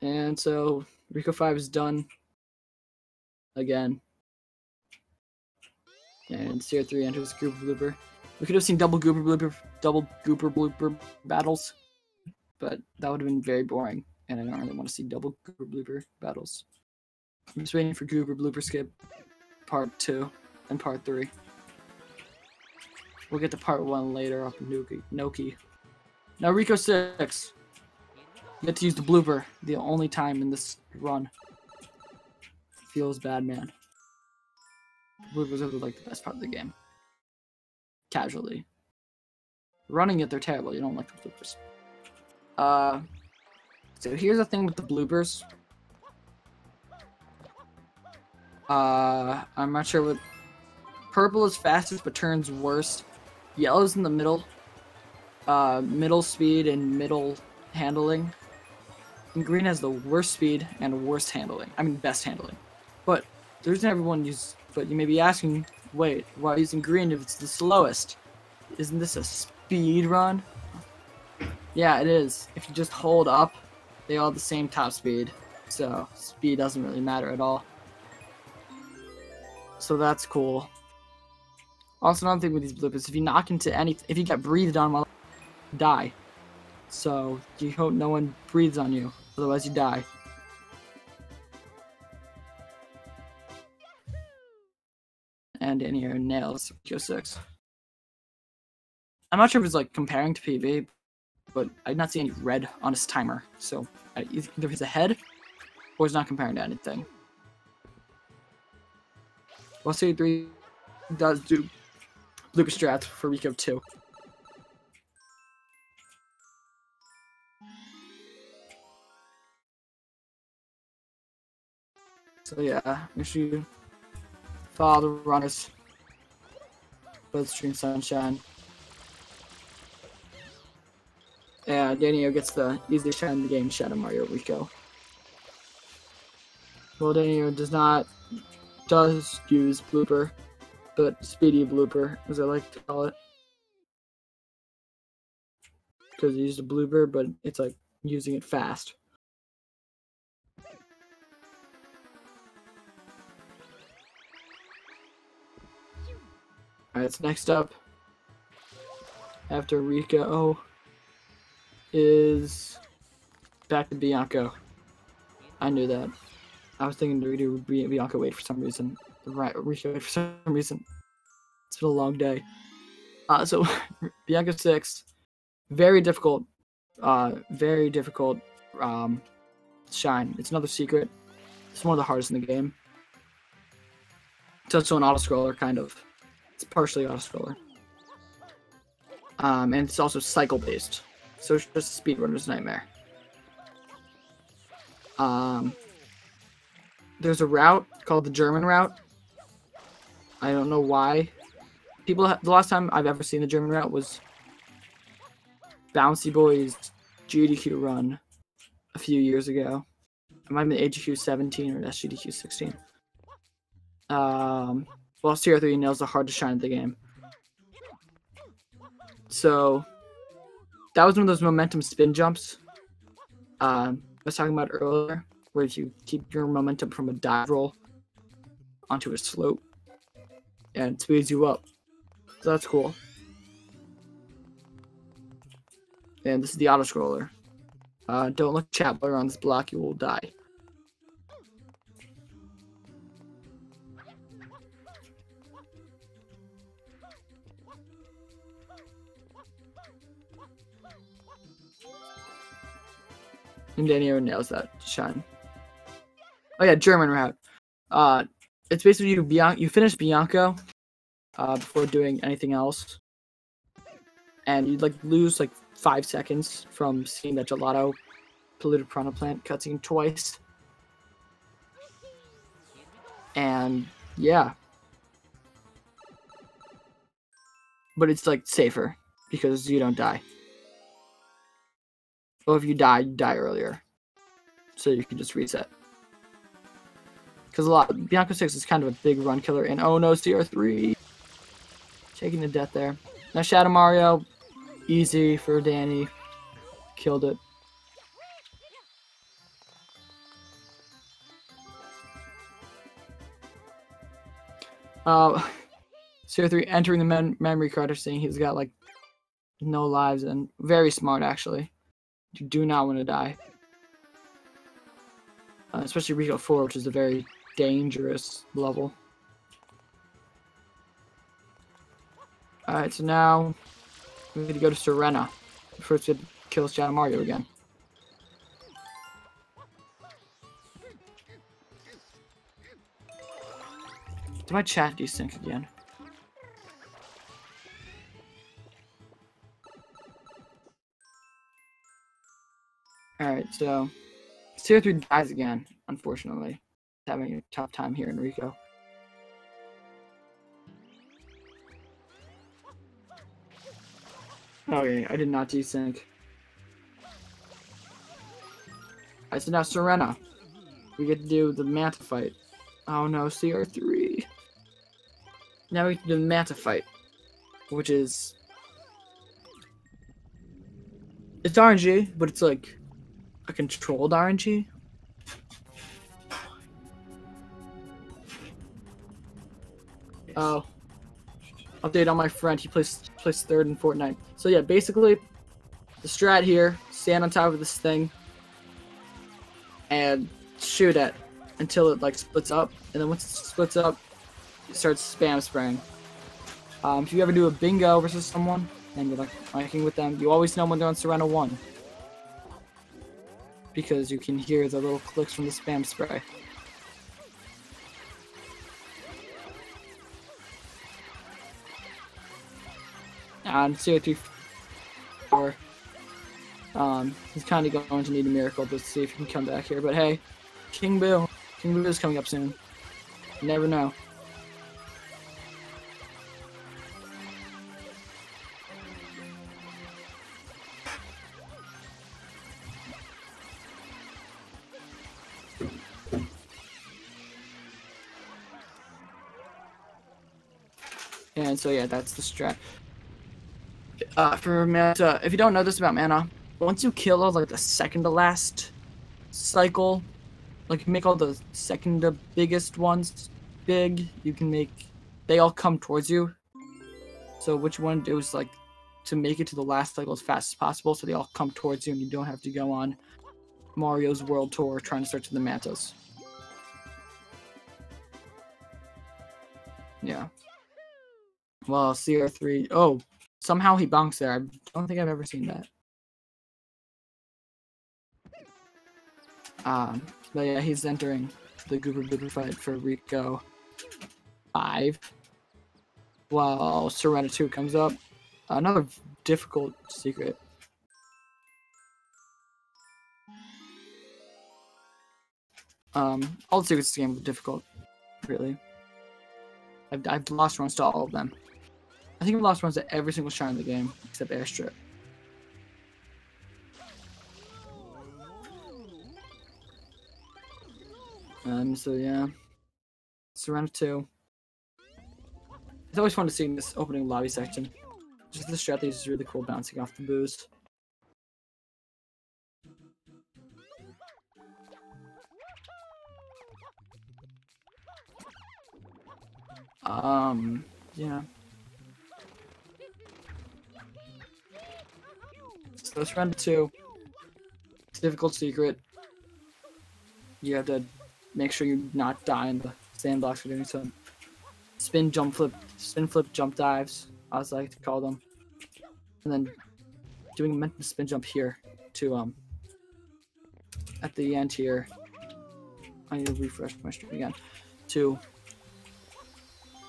And so Rico 5 is done again. And Cr3 enters Gooper Blooper. We could have seen double Gooper Blooper battles, but that would have been very boring, and I don't really want to see double Gooper Blooper battles. I'm just waiting for Gooper Blooper Skip Part 2 and Part 3. We'll get to Part 1 later up in Noki. Now Rico 6. You get to use the blooper the only time in this run. Feels bad, man. Bloopers are like the best part of the game. Casually. Running it, they're terrible. You don't like the bloopers. So here's the thing with the bloopers. I'm not sure what... Purple is fastest but turns worst. Yellow's in the middle. Middle speed and middle handling. And green has the worst speed and worst handling. I mean, best handling. But the reason everyone uses... But you may be asking, wait, why using green if it's the slowest? Isn't this a speed run? Yeah, it is. If you just hold up, they all have the same top speed. So, speed doesn't really matter at all. So that's cool. Also, another thing with these bloopers, if you knock into anything, if you get breathed on while you die. So, you hope no one breathes on you, otherwise you die. And in here, nails, Rico 6. I'm not sure if it's like comparing to PV, but I did not see any red on his timer. So, either he's ahead, or he's not comparing to anything. Well, Cr3 does do blooper strats for Rico 2. So yeah, make sure you follow the runners. Both stream Sunshine. And Danieru gets the easiest shot in the game, Shadow Mario Rico. Well, Danieru does use blooper, but speedy blooper, as I like to call it. Because he used a blooper, but it's like using it fast. Alright, so next up, after Rico, is back to Bianco. I knew that. I was thinking to do Bianco wait for some reason. Rico wait for some reason. It's been a long day. So Bianco 6, very difficult shine. It's another secret. It's one of the hardest in the game. It's also an auto-scroller, kind of. It's partially auto-scroller. And it's also cycle-based. So it's just a speedrunner's nightmare. There's a route called the German route. I don't know why. The last time I've ever seen the German route was Bouncy Boy's GDQ run a few years ago. It might have been AGQ 17 or SGDQ 16. Well, Cr3eVe nails the hardest shine of the game. So that was one of those momentum spin jumps I was talking about earlier, where if you keep your momentum from a dive roll onto a slope and it speeds you up. So that's cool. And this is the auto scroller. Don't look chat while you're on this block, you will die. And Danieru nails that shine. Oh yeah, German route. It's basically you finish Bianco before doing anything else, and you like lose like 5 seconds from seeing that gelato polluted piranha plant cutscene twice. And yeah, but it's like safer because you don't die. Well, if you die, you die earlier, so you can just reset. Because Bianco 6 is kind of a big run killer, and oh no, Cr3 taking the death there. Now Shadow Mario, easy for Danny, killed it. Cr3 entering the memory card, saying he's got like no lives, and very smart actually. You do not want to die. Especially Rico 4, which is a very dangerous level. Alright, so now we need to go to Serena. First we have to kill Shadow Mario again. Did my chat desync again? Alright, so Cr3 dies again, unfortunately. Having a tough time here in Rico. Okay, I did not desync. Alright, so now Serena. We get to do the Manta fight. Oh no, Cr3. Now we get to do the Manta fight, which is... It's RNG, but it's like a controlled RNG. Oh. Update on my friend, he plays 3rd in Fortnite. So yeah, basically, the strat here, stand on top of this thing, and shoot it until it like splits up, and then once it splits up, it starts spam spraying. If you ever do a bingo versus someone, and you're like ranking with them, you always know when they're on Serena 1. Because you can hear the little clicks from the spam spray. And Cr3 4, he's kind of going to need a miracle to see if he can come back here. But hey, King Boo is coming up soon. You never know. And so yeah, that's the strat. For Mana, if you don't know this about Mana, once you kill all like the second to last cycle, like make all the second to biggest ones big, you can make, they all come towards you. So what you want to do is like to make it to the last cycle as fast as possible, so they all come towards you and you don't have to go on Mario's World Tour trying to search the Mantas. Yeah. Well, Cr3. Oh, somehow he bonks there. I don't think I've ever seen that. But yeah, he's entering the Goober Boober fight for Rico 5. While Serena 2 comes up. Another difficult secret. All the secrets in this game are difficult, really. I've lost runs to all of them. I think I've lost runs to every single shrine in the game except Airstrip. So yeah, Serena 2. It's always fun to see in this opening lobby section. Just the strategy is really cool, bouncing off the boost. Yeah. So let's run to 2. It's a difficult secret. You have to make sure you not die in the sandbox for doing so. Spin, flip, jump dives, as I like to call them. And then doing a mental spin jump here to, at the end here. I need to refresh my stream again. To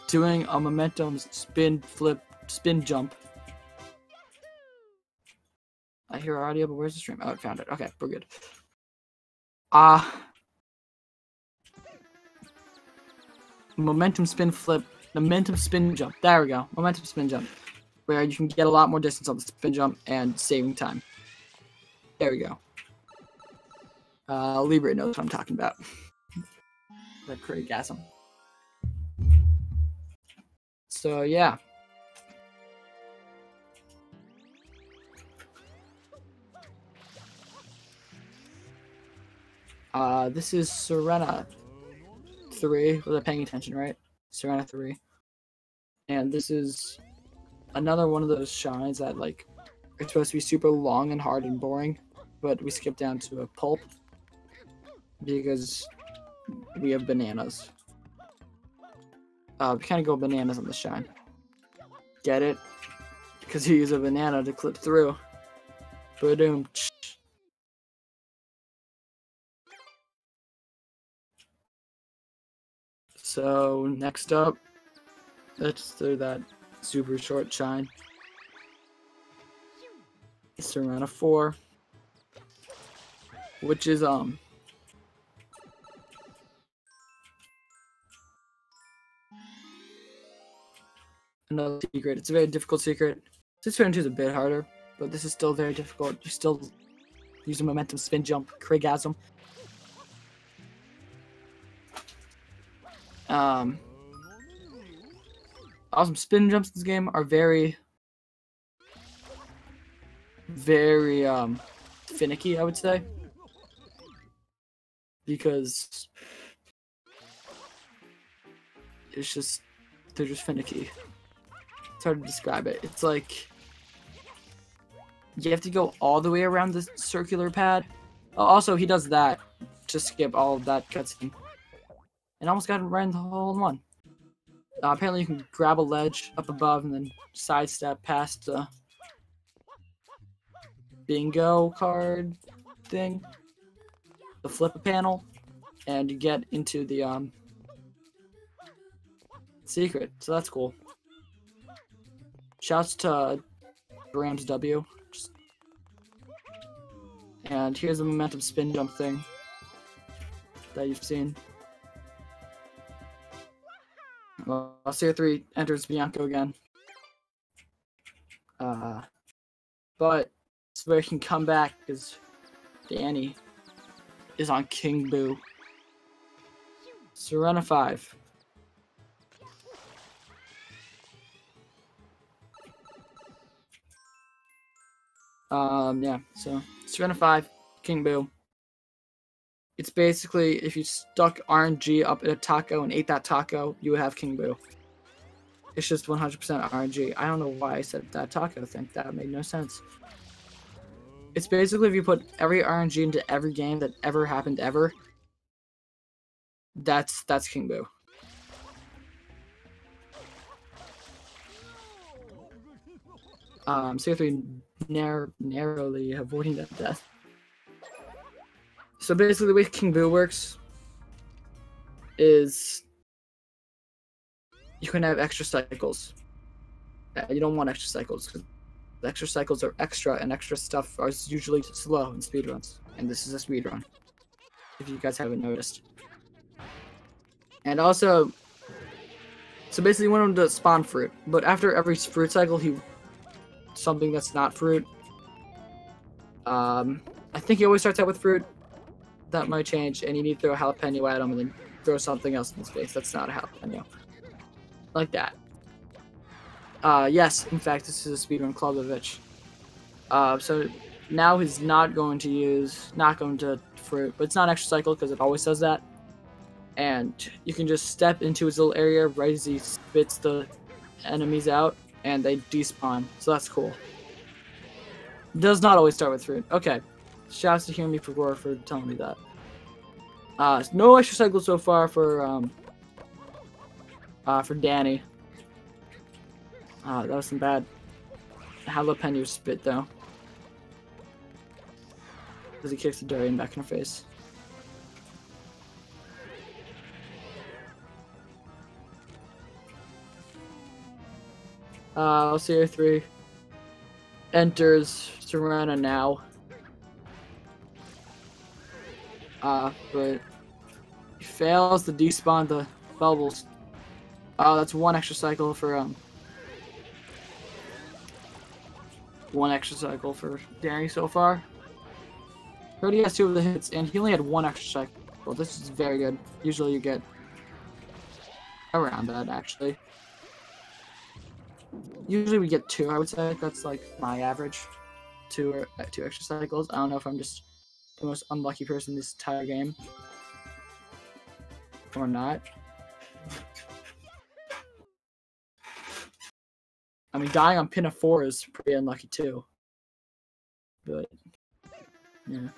doing a momentum spin, flip, spin jump. I hear audio, but where's the stream? Oh, I found it. Okay, we're good. Momentum spin flip, momentum spin jump. There we go. Momentum spin jump. Where you can get a lot more distance on the spin jump and saving time. There we go. Libre knows what I'm talking about. That Cr3eVe. So yeah. This is Serena 3. Was I paying attention, right? Serena 3. And this is another one of those shrines that, like, are supposed to be super long and hard and boring, but we skip down to a pulp because we have bananas. We kind of go bananas on the shrine. Get it? Because you use a banana to clip through. Boom. So next up, let's do that super short shine. Serena 4, which is another secret. It's a very difficult secret. This one is a bit harder, but this is still very difficult. You still use a momentum spin jump, Cr3eVe. Awesome spin jumps in this game are very finicky, I would say, because they're just finicky. It's hard to describe it. It's like you have to go all the way around the circular pad. Oh, also, he does that to skip all of that cutscene. And almost got him right in the hole in one. Apparently you can grab a ledge up above and then sidestep past the bingo card thing, the flip a panel, and you get into the secret. So that's cool. Shouts to Rams W. And here's the momentum spin jump thing that you've seen. Well, Cr3 enters Bianco again. But it's where he can come back because Danny is on King Boo. Serena 5. Yeah, so Serena 5, King Boo. It's basically if you stuck RNG up in a taco and ate that taco, you would have King Boo. It's just 100% RNG. I don't know why I said that taco thing. That made no sense. It's basically if you put every RNG into every game that ever happened ever, that's King Boo. Cr3 narrowly avoiding that death. So basically the way King Boo works is you can have extra cycles. You don't want extra cycles because the extra cycles are extra and extra stuff are usually slow in speedruns. And this is a speedrun, if you guys haven't noticed. And also, So basically, you want him to spawn fruit, but after every fruit cycle, something that's not fruit. I think he always starts out with fruit. That might change, and you need to throw a jalapeno at him, and then throw something else in his face. That's not a jalapeno. Like that. Yes, in fact, this is a speedrun Cr3eVe. So now he's not going to fruit, but it's not extra cycle because it always says that. And you can just step into his little area right as he spits the enemies out, and they despawn. So that's cool. Does not always start with fruit. Okay. Shouts to Hear Me for Gore for telling me that. No extra cycles so far for Danny. That was some bad jalapeno spit though. Because he kicks the durian back in her face. Cr3eVe enters Serena now. But he fails to despawn the bubbles. That's one extra cycle for Danny so far. He already has 2 of the hits, and he only had 1 extra cycle. Well, this is very good. Usually you get around that, actually. Usually we get 2, I would say. That's like my average. 2 extra cycles. I don't know if I'm just the most unlucky person in this entire game. Or not. I mean, dying on pin of 4 is pretty unlucky too. But, yeah.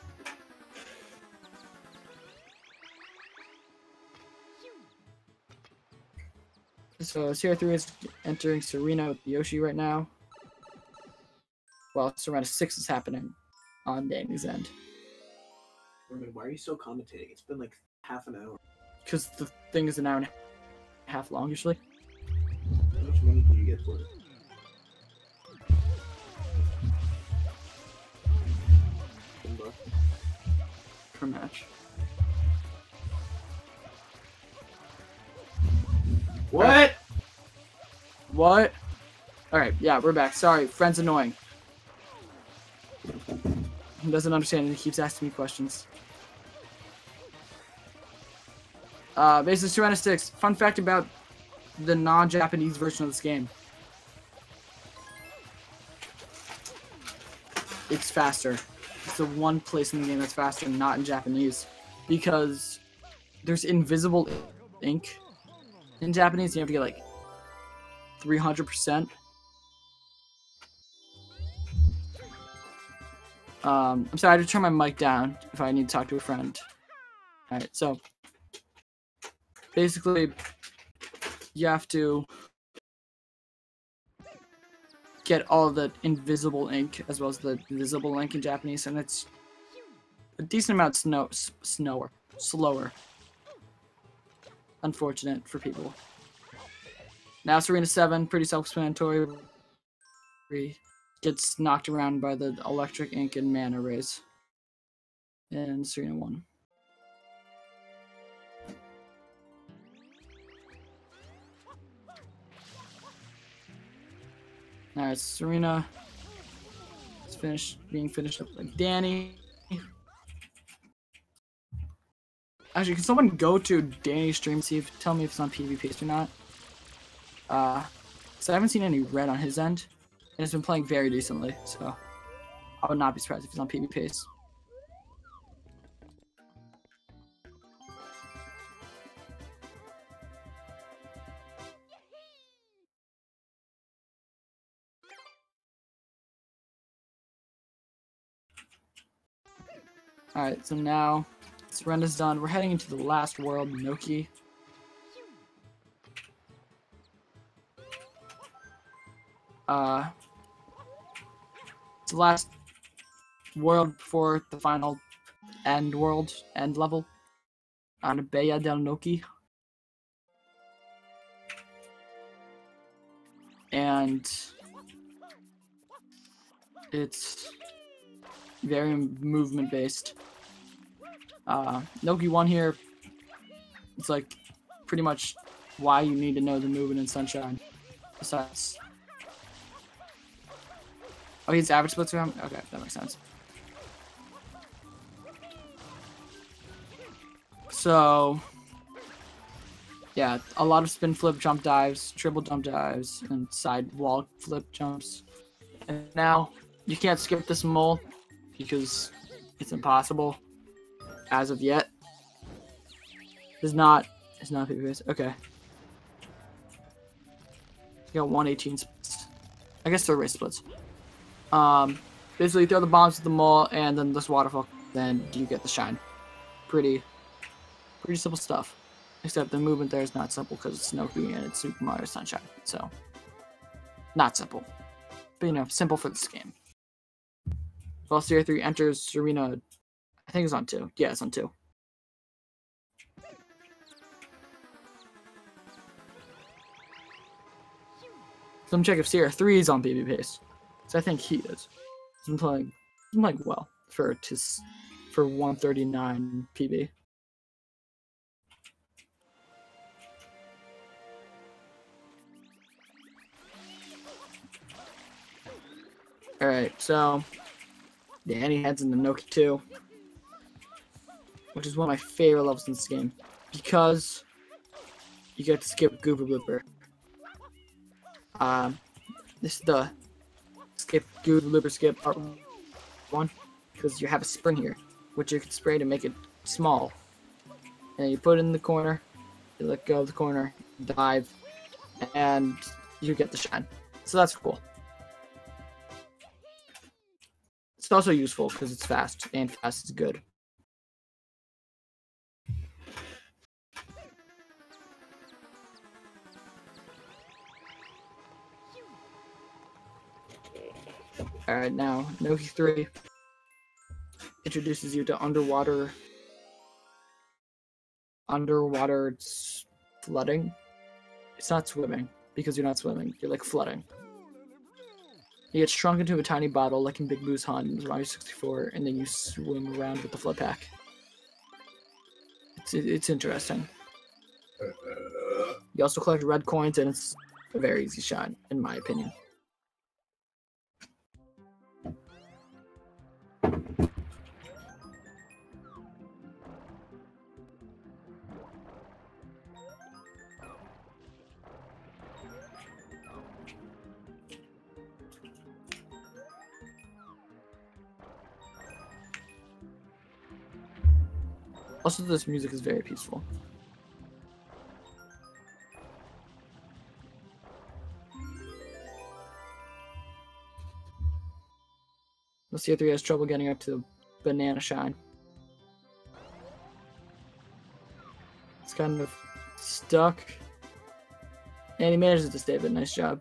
So Cr3eVe is entering Serena with Yoshi right now. While Serena 6 is happening on Danny's end. Roman, why are you still commentating? It's been like half an hour. Because the thing is an hour and a half long usually. How much money do you get for it? $10 per match. What? What? Alright, yeah, we're back. Sorry, friend's annoying. He doesn't understand and he keeps asking me questions. Basically, Serena 6. Fun fact about the non-Japanese version of this game. It's faster. It's the one place in the game that's faster and not in Japanese. Because there's invisible ink in Japanese. You have to get like 300%. I'm sorry, I had to turn my mic down if I need to talk to a friend. Alright, so basically you have to get all the invisible ink as well as the visible ink in Japanese, and it's a decent amount slower. Unfortunate for people. Now Serena 7, pretty self-explanatory. Gets knocked around by the electric ink and mana rays. And Serena 1. Alright, Serena is being finished up like Danny. Actually, can someone go to Danny's stream, tell me if it's on PvP or not? So I haven't seen any red on his end. And it's been playing very decently, so I would not be surprised if he's on PvP. Alright, so now Serena's done. We're heading into the last world, Noki. It's the last world before the final end level on Bella del Noki. And it's very movement based. Noki 1 here, it's like pretty much why you need to know the movement in Sunshine. Besides, oh, he's average splits around. Okay, that makes sense. So, yeah, a lot of spin flip jump dives, triple jump dives, and side wall flip jumps. And now you can't skip this mole because it's impossible as of yet. It's not PvP. Okay. You got 118 splits. I guess they're race splits. Basically throw the bombs at the mole and then this waterfall, then you get the shine. Pretty simple stuff. Except the movement there is not simple because it's Noki and it's Super Mario Sunshine. So, not simple. But, you know, simple for this game. While Cr3eVe enters arena, I think it's on 2. Yeah, it's on 2. So I'm checking if Cr3eVe is on PB pace. So I think he is. He's been playing well for 139 PB. Alright, so Danny heads into Noki 2, which is one of my favorite levels in this game, because you get to skip Goober Blooper. This is the skip Goober Blooper skip part 1, because you have a spring here, which you can spray to make it small. And you put it in the corner, you let go of the corner, dive, and you get the shine. So that's cool. It's also useful because it's fast, and fast is good. Alright, now, Noki 3 introduces you to underwater flooding. It's not swimming, because you're not swimming, you're like flooding. You get shrunk into a tiny bottle like in Big Boo's Hunt in Mario 64, and then you swim around with the flood pack. It's interesting. You also collect red coins, and it's a very easy shine, in my opinion. Also, this music is very peaceful. Cr3eVe has trouble getting up to the banana shine. It's kind of stuck. And he manages to stay, but nice job.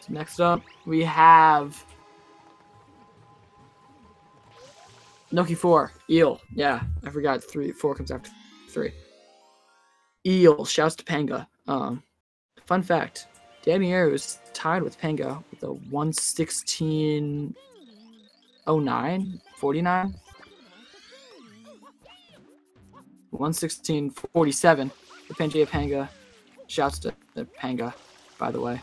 So next up, we have Noki 4, Eel. Yeah, I forgot 4 comes after 3. Eel shouts to Panga. Fun fact, Danieru is tied with Panga with a 1:16:09, 49? 1:16:47. The Pangea Panga shouts to Panga, by the way.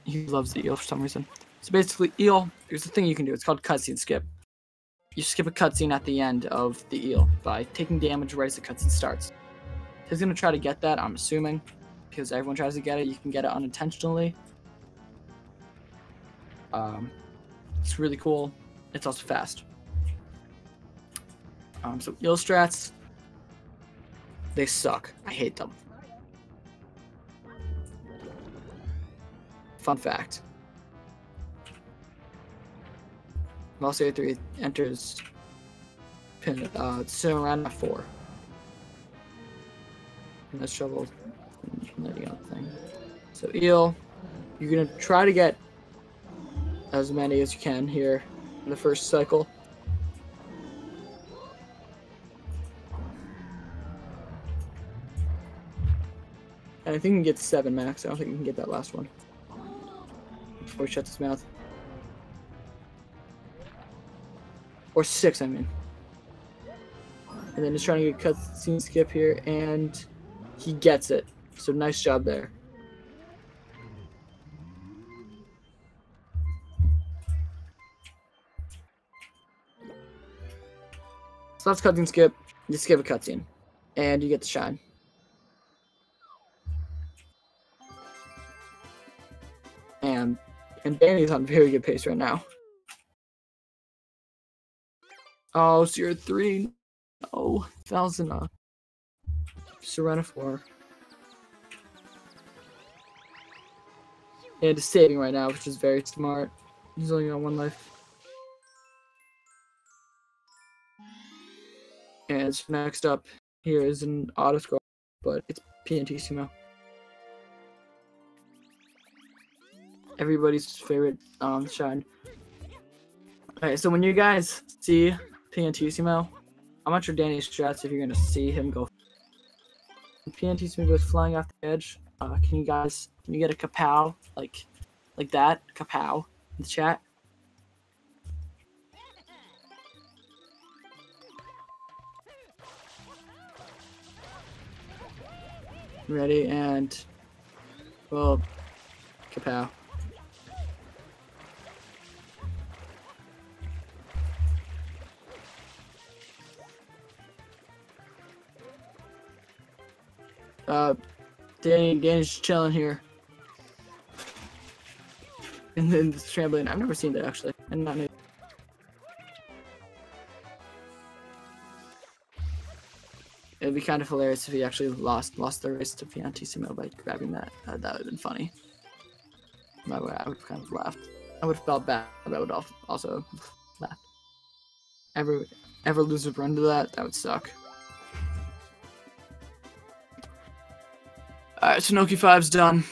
He loves the eel for some reason. So basically, eel, there's a thing you can do. It's called cutscene skip. You skip a cutscene at the end of the eel by taking damage right as the cutscene starts. He's going to try to get that, I'm assuming, because everyone tries to get it. You can get it unintentionally. It's really cool. It's also fast. So eel strats, they suck. I hate them. Fun fact. While Cr3eVe enters sim around at 4. And let's shovel letting out the thing. So eel, you're gonna try to get as many as you can here in the first cycle. And I think you can get 7 max. I don't think you can get that last one before he shuts his mouth. Or 6, I mean. And then he's trying to get a cutscene skip here, and he gets it. So nice job there. So that's cutscene skip. You skip a cutscene, and you get the shine. And Danny's on very good pace right now. Oh, Cr3eVe. Oh, 1,000. Serena 4. And is saving right now, which is very smart. He's only got 1 life. And so next up here is an auto scroll, but it's PNT-Sumo. Everybody's favorite shine. Okay, so when you guys see PNT-Sumo, I'm not sure Danny's strats if you're gonna see him go. PNT-Sumo goes flying off the edge. Can you get a kapow like that? Kapow in the chat. Ready, and well, kapow. Danny's chilling here. And then the trampoline. I've never seen that actually. And not new. It'd be kind of hilarious if he actually lost the race to PNT-Sumo by grabbing that. That would have been funny. I would have kind of laughed. I would have felt bad, but I would also laugh. Ever lose a run to that? That would suck. Alright, so Noki 5's done.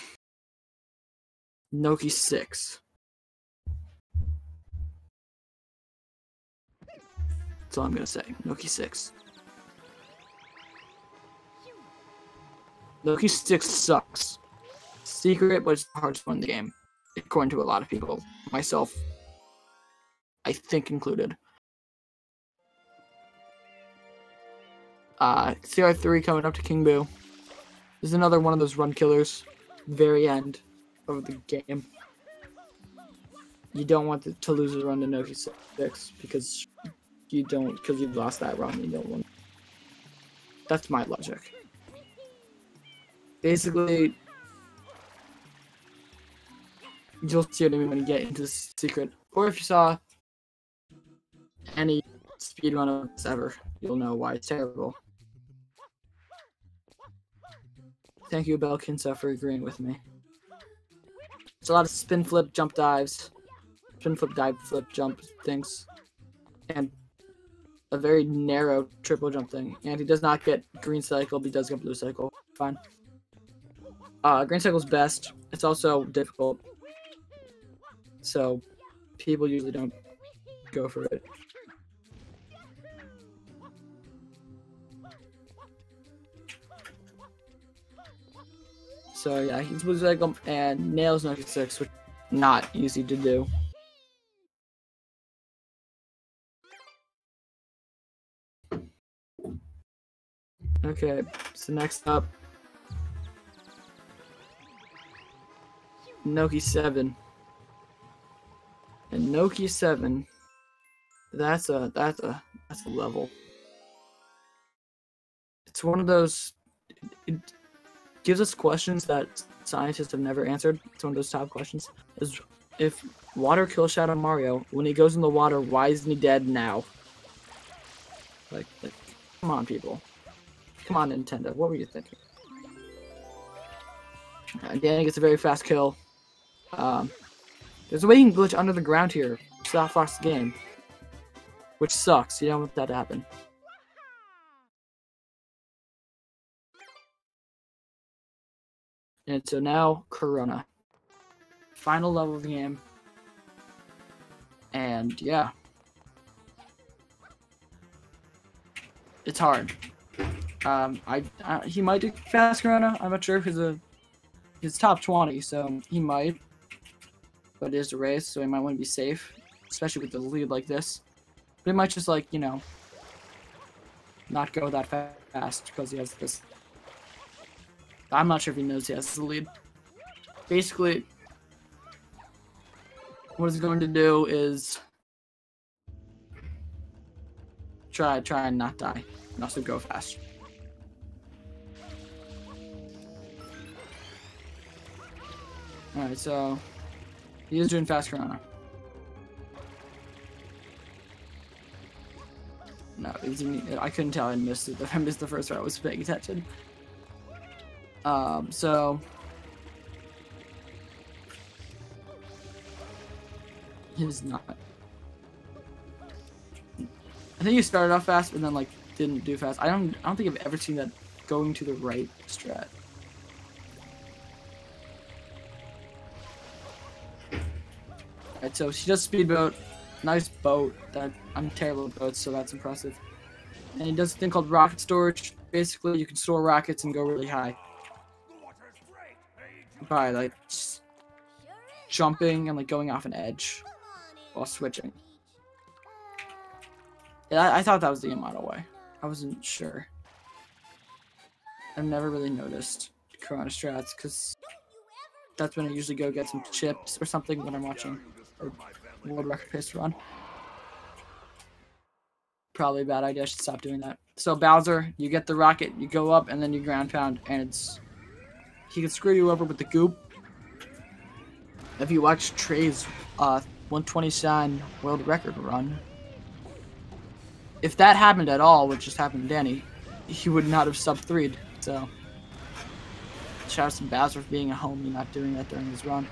Noki 6. That's all I'm gonna say. Noki 6. Noki 6 sucks. Secret, but it's the hardest one in the game. According to a lot of people. Myself, I think, included. Cr3 coming up to King Boo. This is another one of those run killers. Very end of the game. You don't want to lose a run to Noki 6 because you've lost that run. You don't want. That's my logic. Basically, you'll see what I mean when you get into the secret. Or if you saw any speedrun of this ever, you'll know why it's terrible. Thank you, Belkinsa, for agreeing with me. It's a lot of spin flip, jump dives, spin flip, dive, flip, jump things, and a very narrow triple jump thing. And he does not get green cycle, but he does get blue cycle. Fine. Green cycle's best. It's also difficult, so people usually don't go for it. So yeah, he's blue cycle and nails Noki 6, which is not easy to do. Okay, so next up, Noki 7. And Noki 7, that's a level. It's one of those. It gives us questions that scientists have never answered. It's one of those top questions. Is if water kills Shadow Mario, when he goes in the water, why isn't he dead now? Like come on, people. Come on, Nintendo. What were you thinking? Danny gets a very fast kill. There's a waiting glitch under the ground here. Stop Fox the game. Which sucks. You don't want that to happen. And so now, Corona. Final level of the game. And yeah. It's hard. He might do fast Corona. I'm not sure because he's top 20, so he might. But it is a race, so he might want to be safe, especially with the lead like this. But he might just like, you know, not go that fast because he has this. I'm not sure if he knows he has the lead. Basically, what he's going to do is try and not die, and also go fast. All right, so he is doing fast Corona. No, I couldn't tell I missed it. I missed the first round. I was paying attention. So he's not. I think he started off fast and then like didn't do fast. I don't think I've ever seen that going to the right strat. Alright, so she does speedboat. Nice boat. That I'm terrible at boats, so that's impressive. And he does a thing called rocket storage. Basically, you can store rockets and go really high by like jumping and like going off an edge while switching. Yeah, I thought that was the Yamato way. I wasn't sure. I've never really noticed Corona strats because that's when I usually go get some chips or something when I'm watching a world record pace run. Probably a bad idea. I should stop doing that. So Bowser, you get the rocket, you go up, and then you ground pound, and he can screw you over with the goop. If you watch Trey's 127 world record run, if that happened at all, which just happened to Danny, he would not have sub-3'd. So shout out to Bowser for being a homie, not doing that during his run.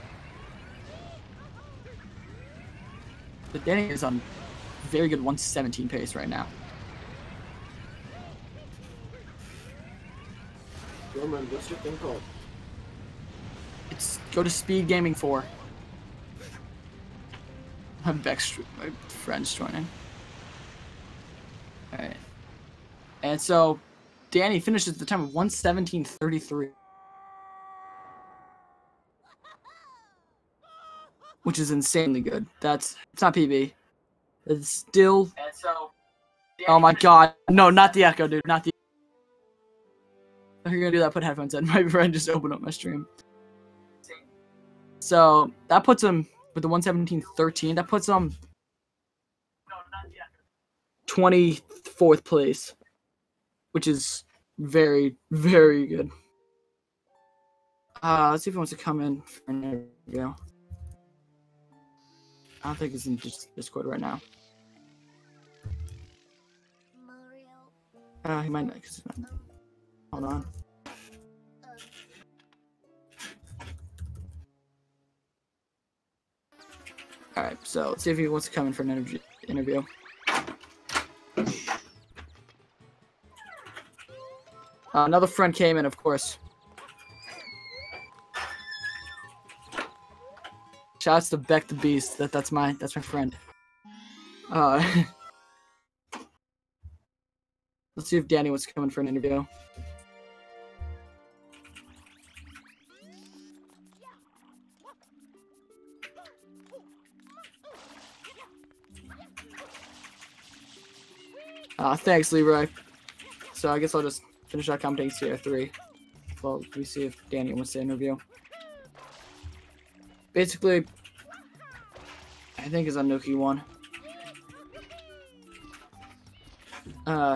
But Danny is on very good 117 pace right now. Roman, what's your thing called? It's go to Speed Gaming 4. My friend's joining. Alright. And so Danny finishes the time of 117.33. Which is insanely good. It's not PB. It's still. And so, oh my god. No, not the echo, dude. Not the. If you're gonna do that, put headphones in. My friend just opened up my stream. So that puts him with the 117.13. That puts him 24th place, which is very, very good. Let's see if he wants to come in for an interview. I don't think he's in Discord right now. He might not. Hold on. Alright, so let's see if he wants to come in for an interview. Another friend came in, of course. Shouts to Beck the Beast. That's my friend. Let's see if Danny wants to come in for an interview. Thanks, Leroy. So I guess I'll just finish out commentating Cr3. Well, we see if Danny wants to interview. Basically, I think it's Anuki one.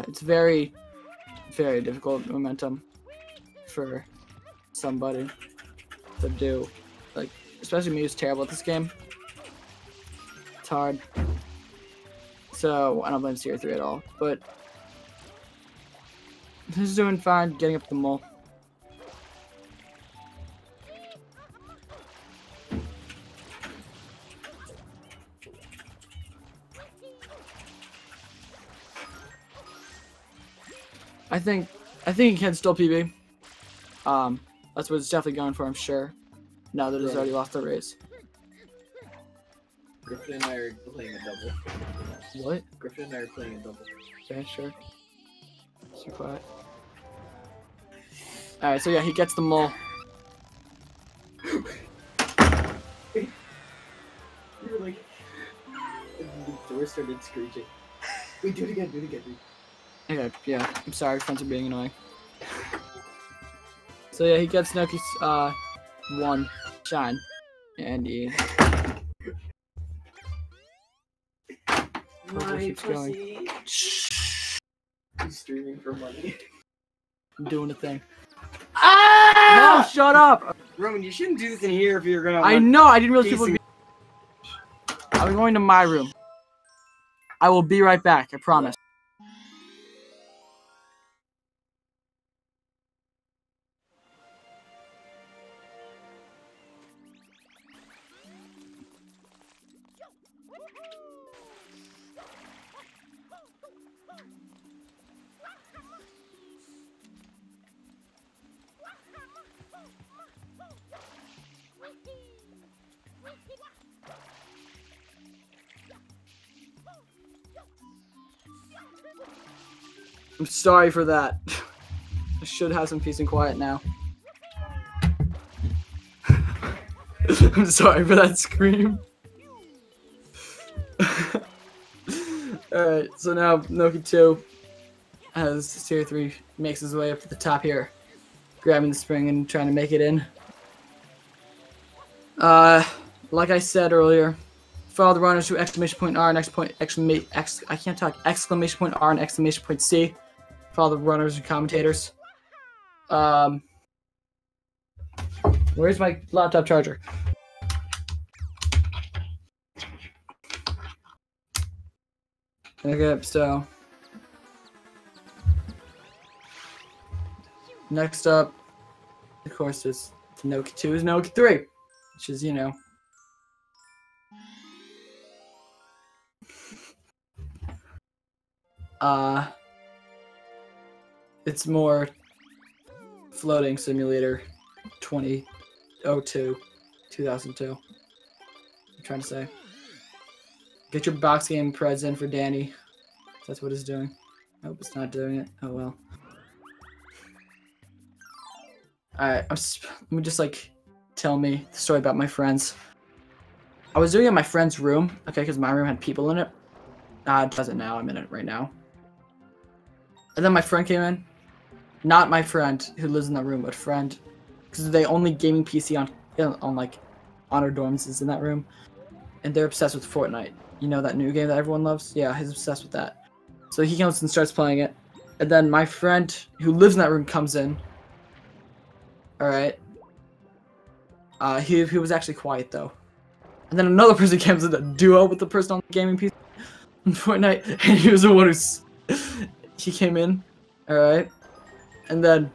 It's very, very difficult momentum for somebody to do. Like, especially me who's terrible at this game. It's hard. So I don't blame Cr3 at all. But he's doing fine, getting up the mole. I think he can still PB. That's what it's definitely going for, I'm sure. Now that he's already lost the race. Griffin and I are playing a double. What? Griffin and I are playing a double. Okay, sure. So quiet. Alright, so yeah, he gets the mole. You were like, the door started screeching. Wait, do it again, do it again. Okay, yeah. I'm sorry, friends are being annoying. So yeah, he gets Noki's 1 shine, and he keeps going. He's streaming for money. I'm doing a thing. Ah! No, shut up! Roman, you shouldn't do this in here if you're gonna. I know, I didn't realize people would be. I'm going to my room. I will be right back, I promise. I'm sorry for that. I should have some peace and quiet now. I'm sorry for that scream. Alright, so now Noki 2 as Cr3eVe makes his way up to the top here, grabbing the spring and trying to make it in. Like I said earlier, follow the runners to exclamation point R and I can't talk, exclamation point R and exclamation point C. Follow the runners and commentators. Where's my laptop charger? Okay, so next up, of course, is Noki 2 is Noki 3, which is, you know, it's more floating simulator 2002, 2002. I'm trying to say. Get your box game preds in for Danny. That's what it's doing. I hope it's not doing it. Oh well. Alright, let me just like tell me the story about my friends. I was doing it in my friend's room, okay, because my room had people in it. It doesn't now. I'm in it right now. And then my friend came in. Not my friend who lives in that room, but friend, because the only gaming PC on our dorms is in that room, and they're obsessed with Fortnite. You know that new game that everyone loves? Yeah, he's obsessed with that. So he comes and starts playing it, and then my friend who lives in that room comes in. All right. He was actually quiet though, and then another person comes in a duo with the person on the gaming PC in Fortnite, and he was the one he came in. All right. And then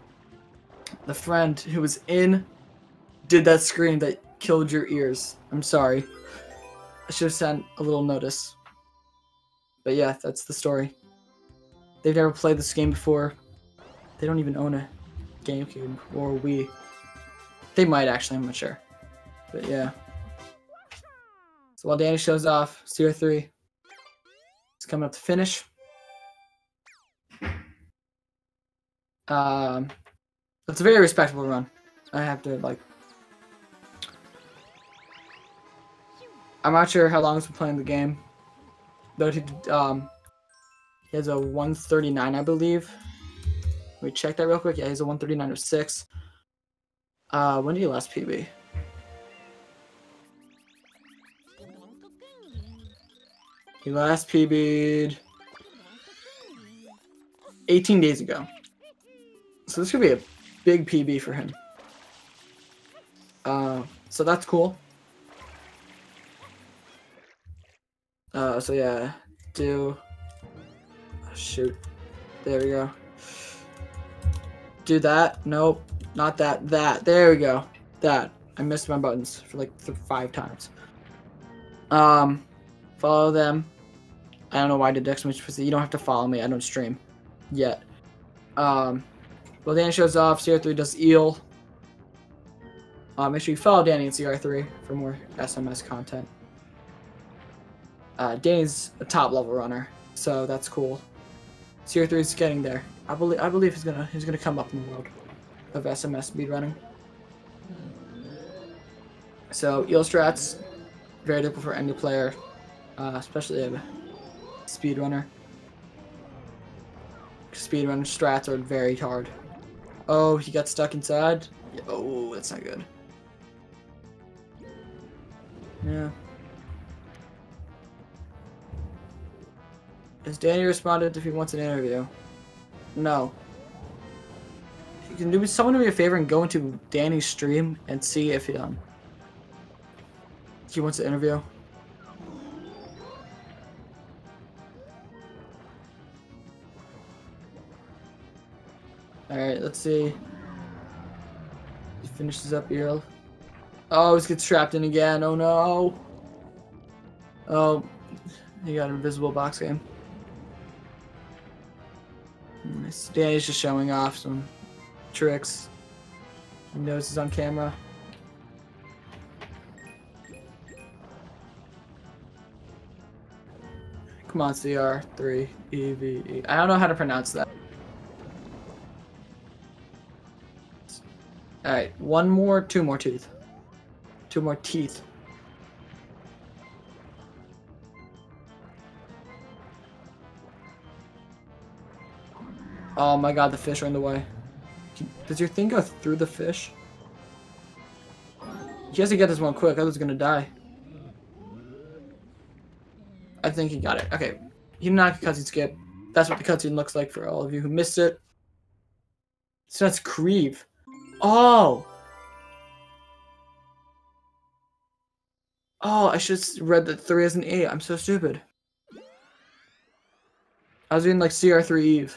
the friend who was in did that scream that killed your ears. I'm sorry. I should have sent a little notice. But yeah, that's the story. They've never played this game before. They don't even own a GameCube or Wii. They might actually, I'm not sure. But yeah. So while Danny shows off, Cr3 is coming up to finish. It's a very respectable run. I have to like. I'm not sure how long he's been playing the game, but he has a 139, I believe. Let me check that real quick. Yeah, he has a 139.06. When did he last PB? He last PB'd 18 days ago. So this could be a big PB for him. So that's cool. So yeah, shoot. There we go. Do that. Nope, not that. That. There we go. That. I missed my buttons for like 5 times. Follow them. I don't know why I did the exclamation point. You don't have to follow me. I don't stream yet. Well, Danny shows off. Cr3 does eel. Make sure you follow Danny and Cr3 for more SMS content. Danny's a top level runner, so that's cool. Cr3 is getting there. I believe he's gonna come up in the world of SMS speedrunning. So eel strats, very difficult for any player, especially a speedrunner. speedrun strats are very hard. Oh, he got stuck inside. Oh, that's not good. Yeah. Has Danny responded if he wants an interview? No. You can do someone do me a favor and go into Danny's stream and see if he wants an interview. Alright, let's see. He finishes up here. Oh, he gets trapped in again. Oh no. Oh, he got an invisible box game. Nice. Danny's just showing off some tricks. He knows he's on camera. Come on, Cr3eVe. I don't know how to pronounce that. Alright, two more teeth. Two more teeth. Oh my god, the fish are in the way. Does your thing go through the fish? He has to get this one quick, otherwise he's gonna die. I think he got it. Okay. He did not cutscene skip. That's what the cutscene looks like for all of you who missed it. So that's Cr3eVe. Oh! Oh, I should have read that 3 as an 8. I'm so stupid. I was reading like Cr3eVe.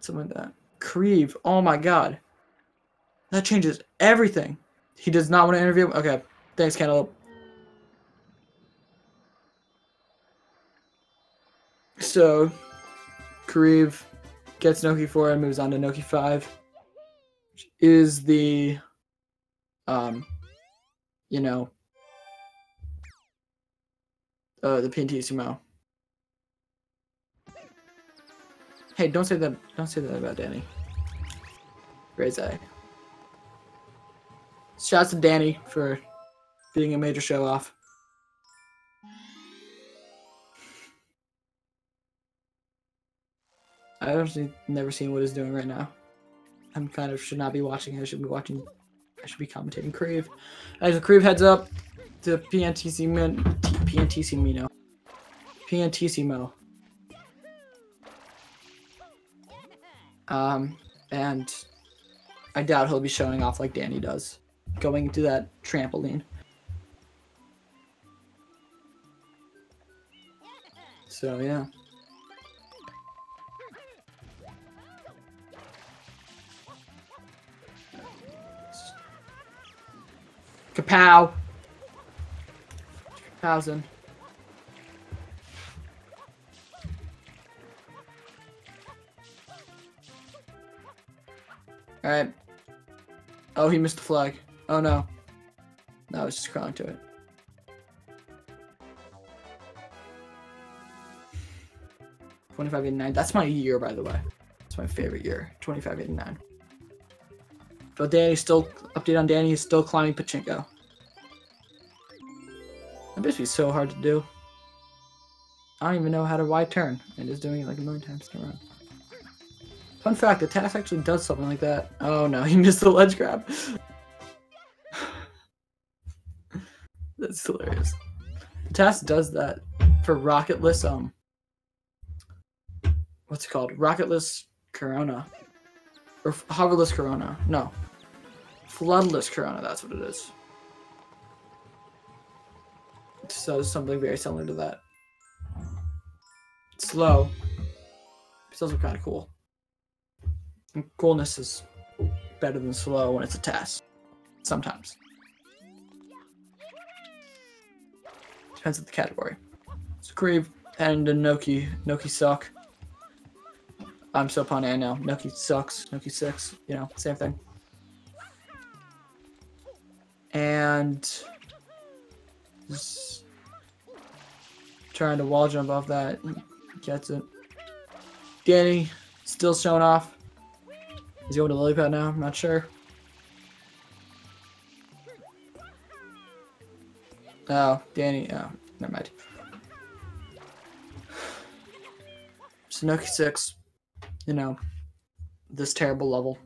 Something like that. Cr3eVe. Oh my god. That changes everything. He does not want to interview. Okay. Thanks, Cantaloupe. So, Cr3eVe gets Noki 4 and moves on to Noki 5. Which is the, you know, the PNT sumo. Hey, don't say that about Danny. Raise A. Shouts to Danny for being a major show off. I've actually never seen what he's doing right now. I'm kind of should not be watching. I should be commentating Cr3eVe. As Cr3eVe heads up to PNTC Mo. And I doubt he'll be showing off like Danny does, going into that trampoline. So yeah. Kapow! Kapowsin. Alright. Oh, he missed the flag. Oh no. No, I was just crawling to it. $25.89. That's my year, by the way. It's my favorite year. $25.89. But Danny's still, update on Danny, he's still climbing Pachinko. That must be so hard to do. I don't even know how to wide turn. And just doing it like a million times in a row. Fun fact, the task actually does something like that. Oh no, he missed the ledge grab. That's hilarious. The task does that for rocketless, what's it called? Rocketless Corona. Or hoverless Corona. No. Floodless Corona, that's what it is. So something very similar to that. It's slow. It's also kind of cool. And coolness is better than slow when it's a task. Sometimes. Depends on the category. So Cr3eVe and Noki suck. I'm so punny, I know. Noki sucks. Noki 6. You know, same thing. And just trying to wall jump off that. Gets it. Danny still showing off. Is he going to lily pad now? I'm not sure. Oh, Danny. Oh, never mind. So Noki 6 you know, this terrible level.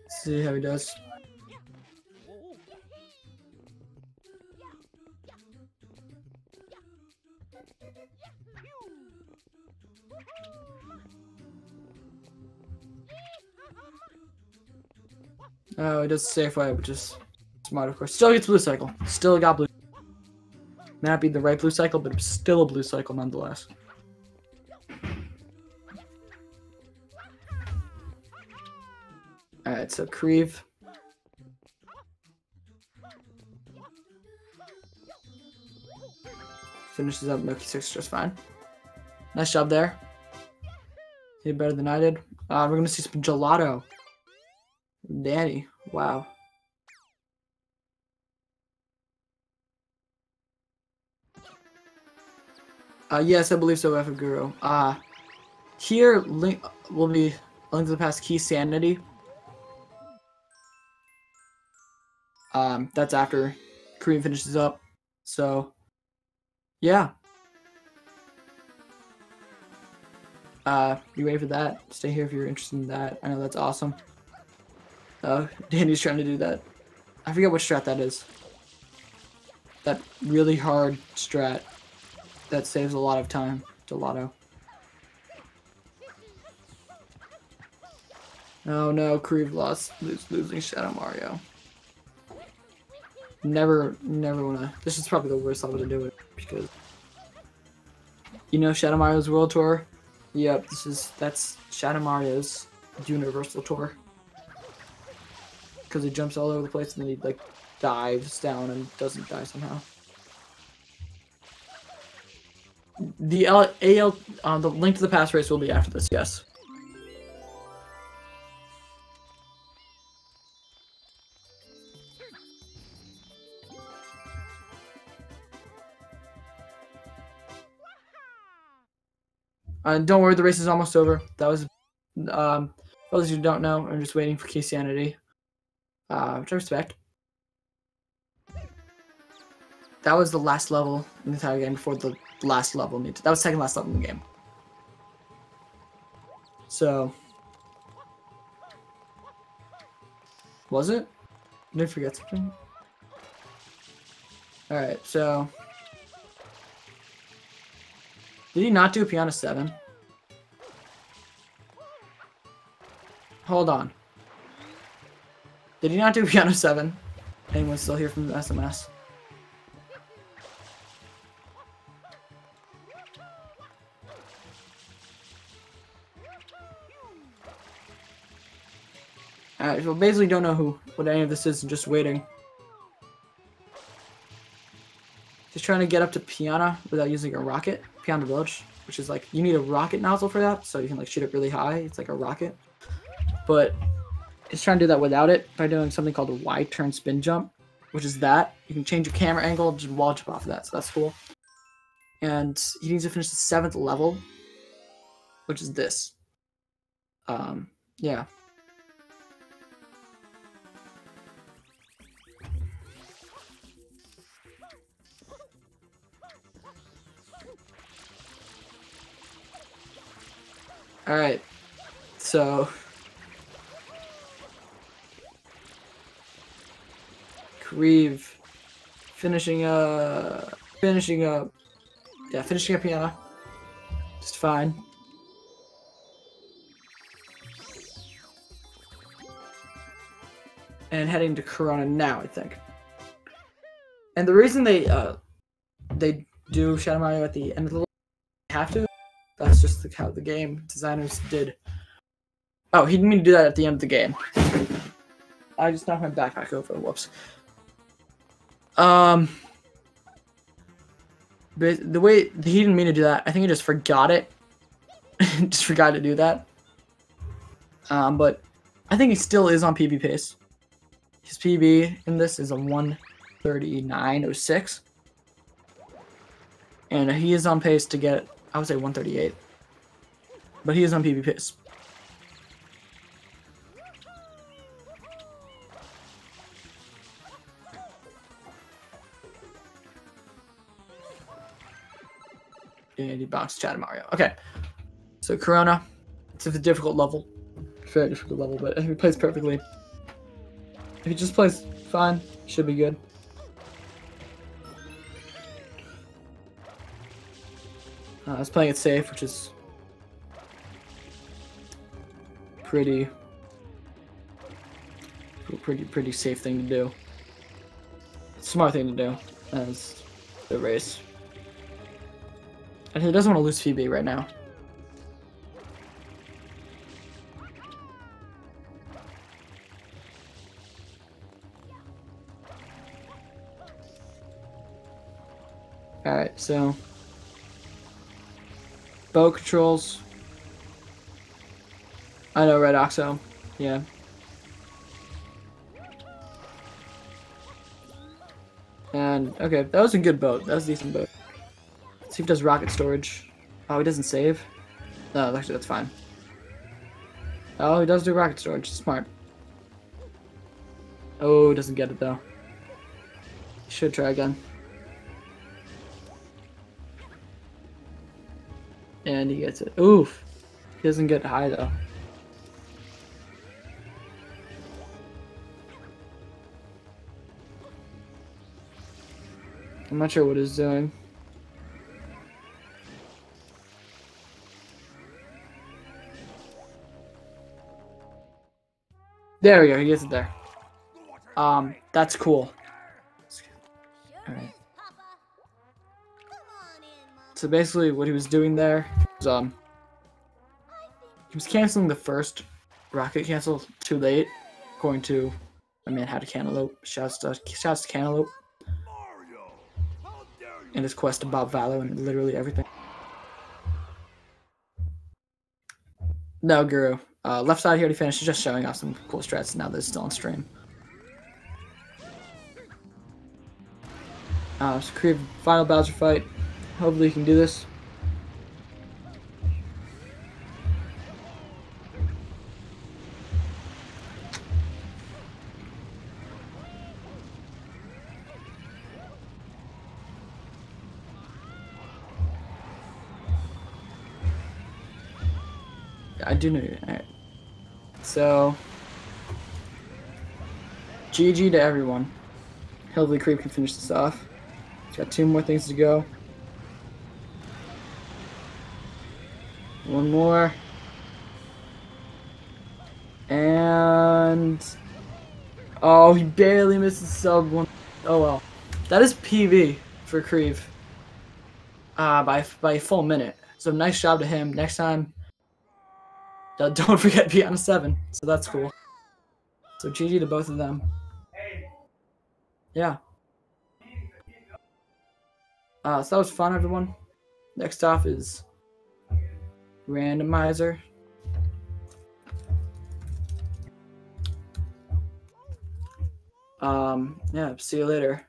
Let's see how he does. Oh, he does safe way, which is smart, of course. Still gets blue cycle. Still got blue. May not be the right blue cycle, but still a blue cycle nonetheless. Alright, so Cr3eVe. Finishes up Milky 6 just fine. Nice job there. He did better than I did. We're going to see some gelato. Danny, wow. Yes, I believe so, Guru. Here, link will be a link to the past key sanity. That's after Cr3eVe finishes up. So, yeah. You ready for that? Stay here if you're interested in that. I know that's awesome. Danny's trying to do that. I forget what strat that is. That really hard strat that saves a lot of time to Lotto. Oh no, Cr3eVe lost, losing Shadow Mario. Never wanna. This is probably the worst level to do it because you know Shadow Mario's World Tour. Yep, that's Shadow Mario's Universal Tour. Because he jumps all over the place and then he like dives down and doesn't die somehow. The the link to the past race will be after this, yes. Don't worry, the race is almost over. That was, for those who don't know, I'm just waiting for key sanity. Which I respect. That was the last level in the entire game before the last level needed. That was second last level in the game. So, was it? Did I forget something? Alright, so did he not do Piano 7? Hold on. Did he not do Piano 7? Anyone still here from the SMS? Alright, so basically don't know what any of this is and just waiting. Just trying to get up to Piana without using a rocket. Piana Village, which is like, you need a rocket nozzle for that, so you can like shoot it really high. It's like a rocket. But it's trying to do that without it by doing something called a Y-turn spin jump, which is that. You can change your camera angle and just wall jump off of that, so that's cool. And he needs to finish the 7th level, which is this. Yeah. Alright, so Cr3eVe finishing up Piana. Just fine. And heading to Corona now, I think. And the reason they do Shadow Mario at the end of the level, they have to. That's just how the game designers did. Oh, he didn't mean to do that at the end of the game. I just knocked my backpack over. Whoops. But the way he didn't mean to do that, I think he just forgot it. Just forgot to do that. But I think he still is on PB pace. His PB in this is a 1:39.06, and he is on pace to get, I would say 1:38, but he is on PB pace. And he bounced Chad and Mario. Okay. So Corona, it's a difficult level. Very difficult level, but if he plays perfectly. If he just plays fine, should be good. I was playing it safe, which is pretty safe thing to do. Smart thing to do as the race. And he doesn't want to lose Phoebe right now. Alright, so bow controls. I know, Red Oxo. Yeah. And okay, that was a good boat. That was a decent boat. Let's see if he does rocket storage. Oh, he doesn't save? No, actually that's fine. Oh, he does do rocket storage. Smart. Oh, he doesn't get it though. He should try again. And he gets it. Oof. He doesn't get high though. I'm not sure what he's doing. There we go, he gets it there. That's cool. Alright. So basically what he was doing there was, he was canceling the first rocket cancel too late, according to my man How to Cantaloupe. Shouts to Cantaloupe. And his quest to Bob Vallow and literally everything. No, Guru. Left side, he already finished. He's just showing off some cool strats now that it's still on stream. So Cr3eVe final Bowser fight. Hopefully he can do this. I do know. Alright. So, GG to everyone. Hopefully Cr3eVe can finish this off. He's got 2 more things to go. One more. And... oh, he barely misses sub 1. Oh well. That is PV for Cr3eVe. By a full minute. So nice job to him. Next time, don't forget to be on a 7. So that's cool. So GG to both of them. Yeah. So that was fun, everyone. Next off is randomizer. Yeah, see you later.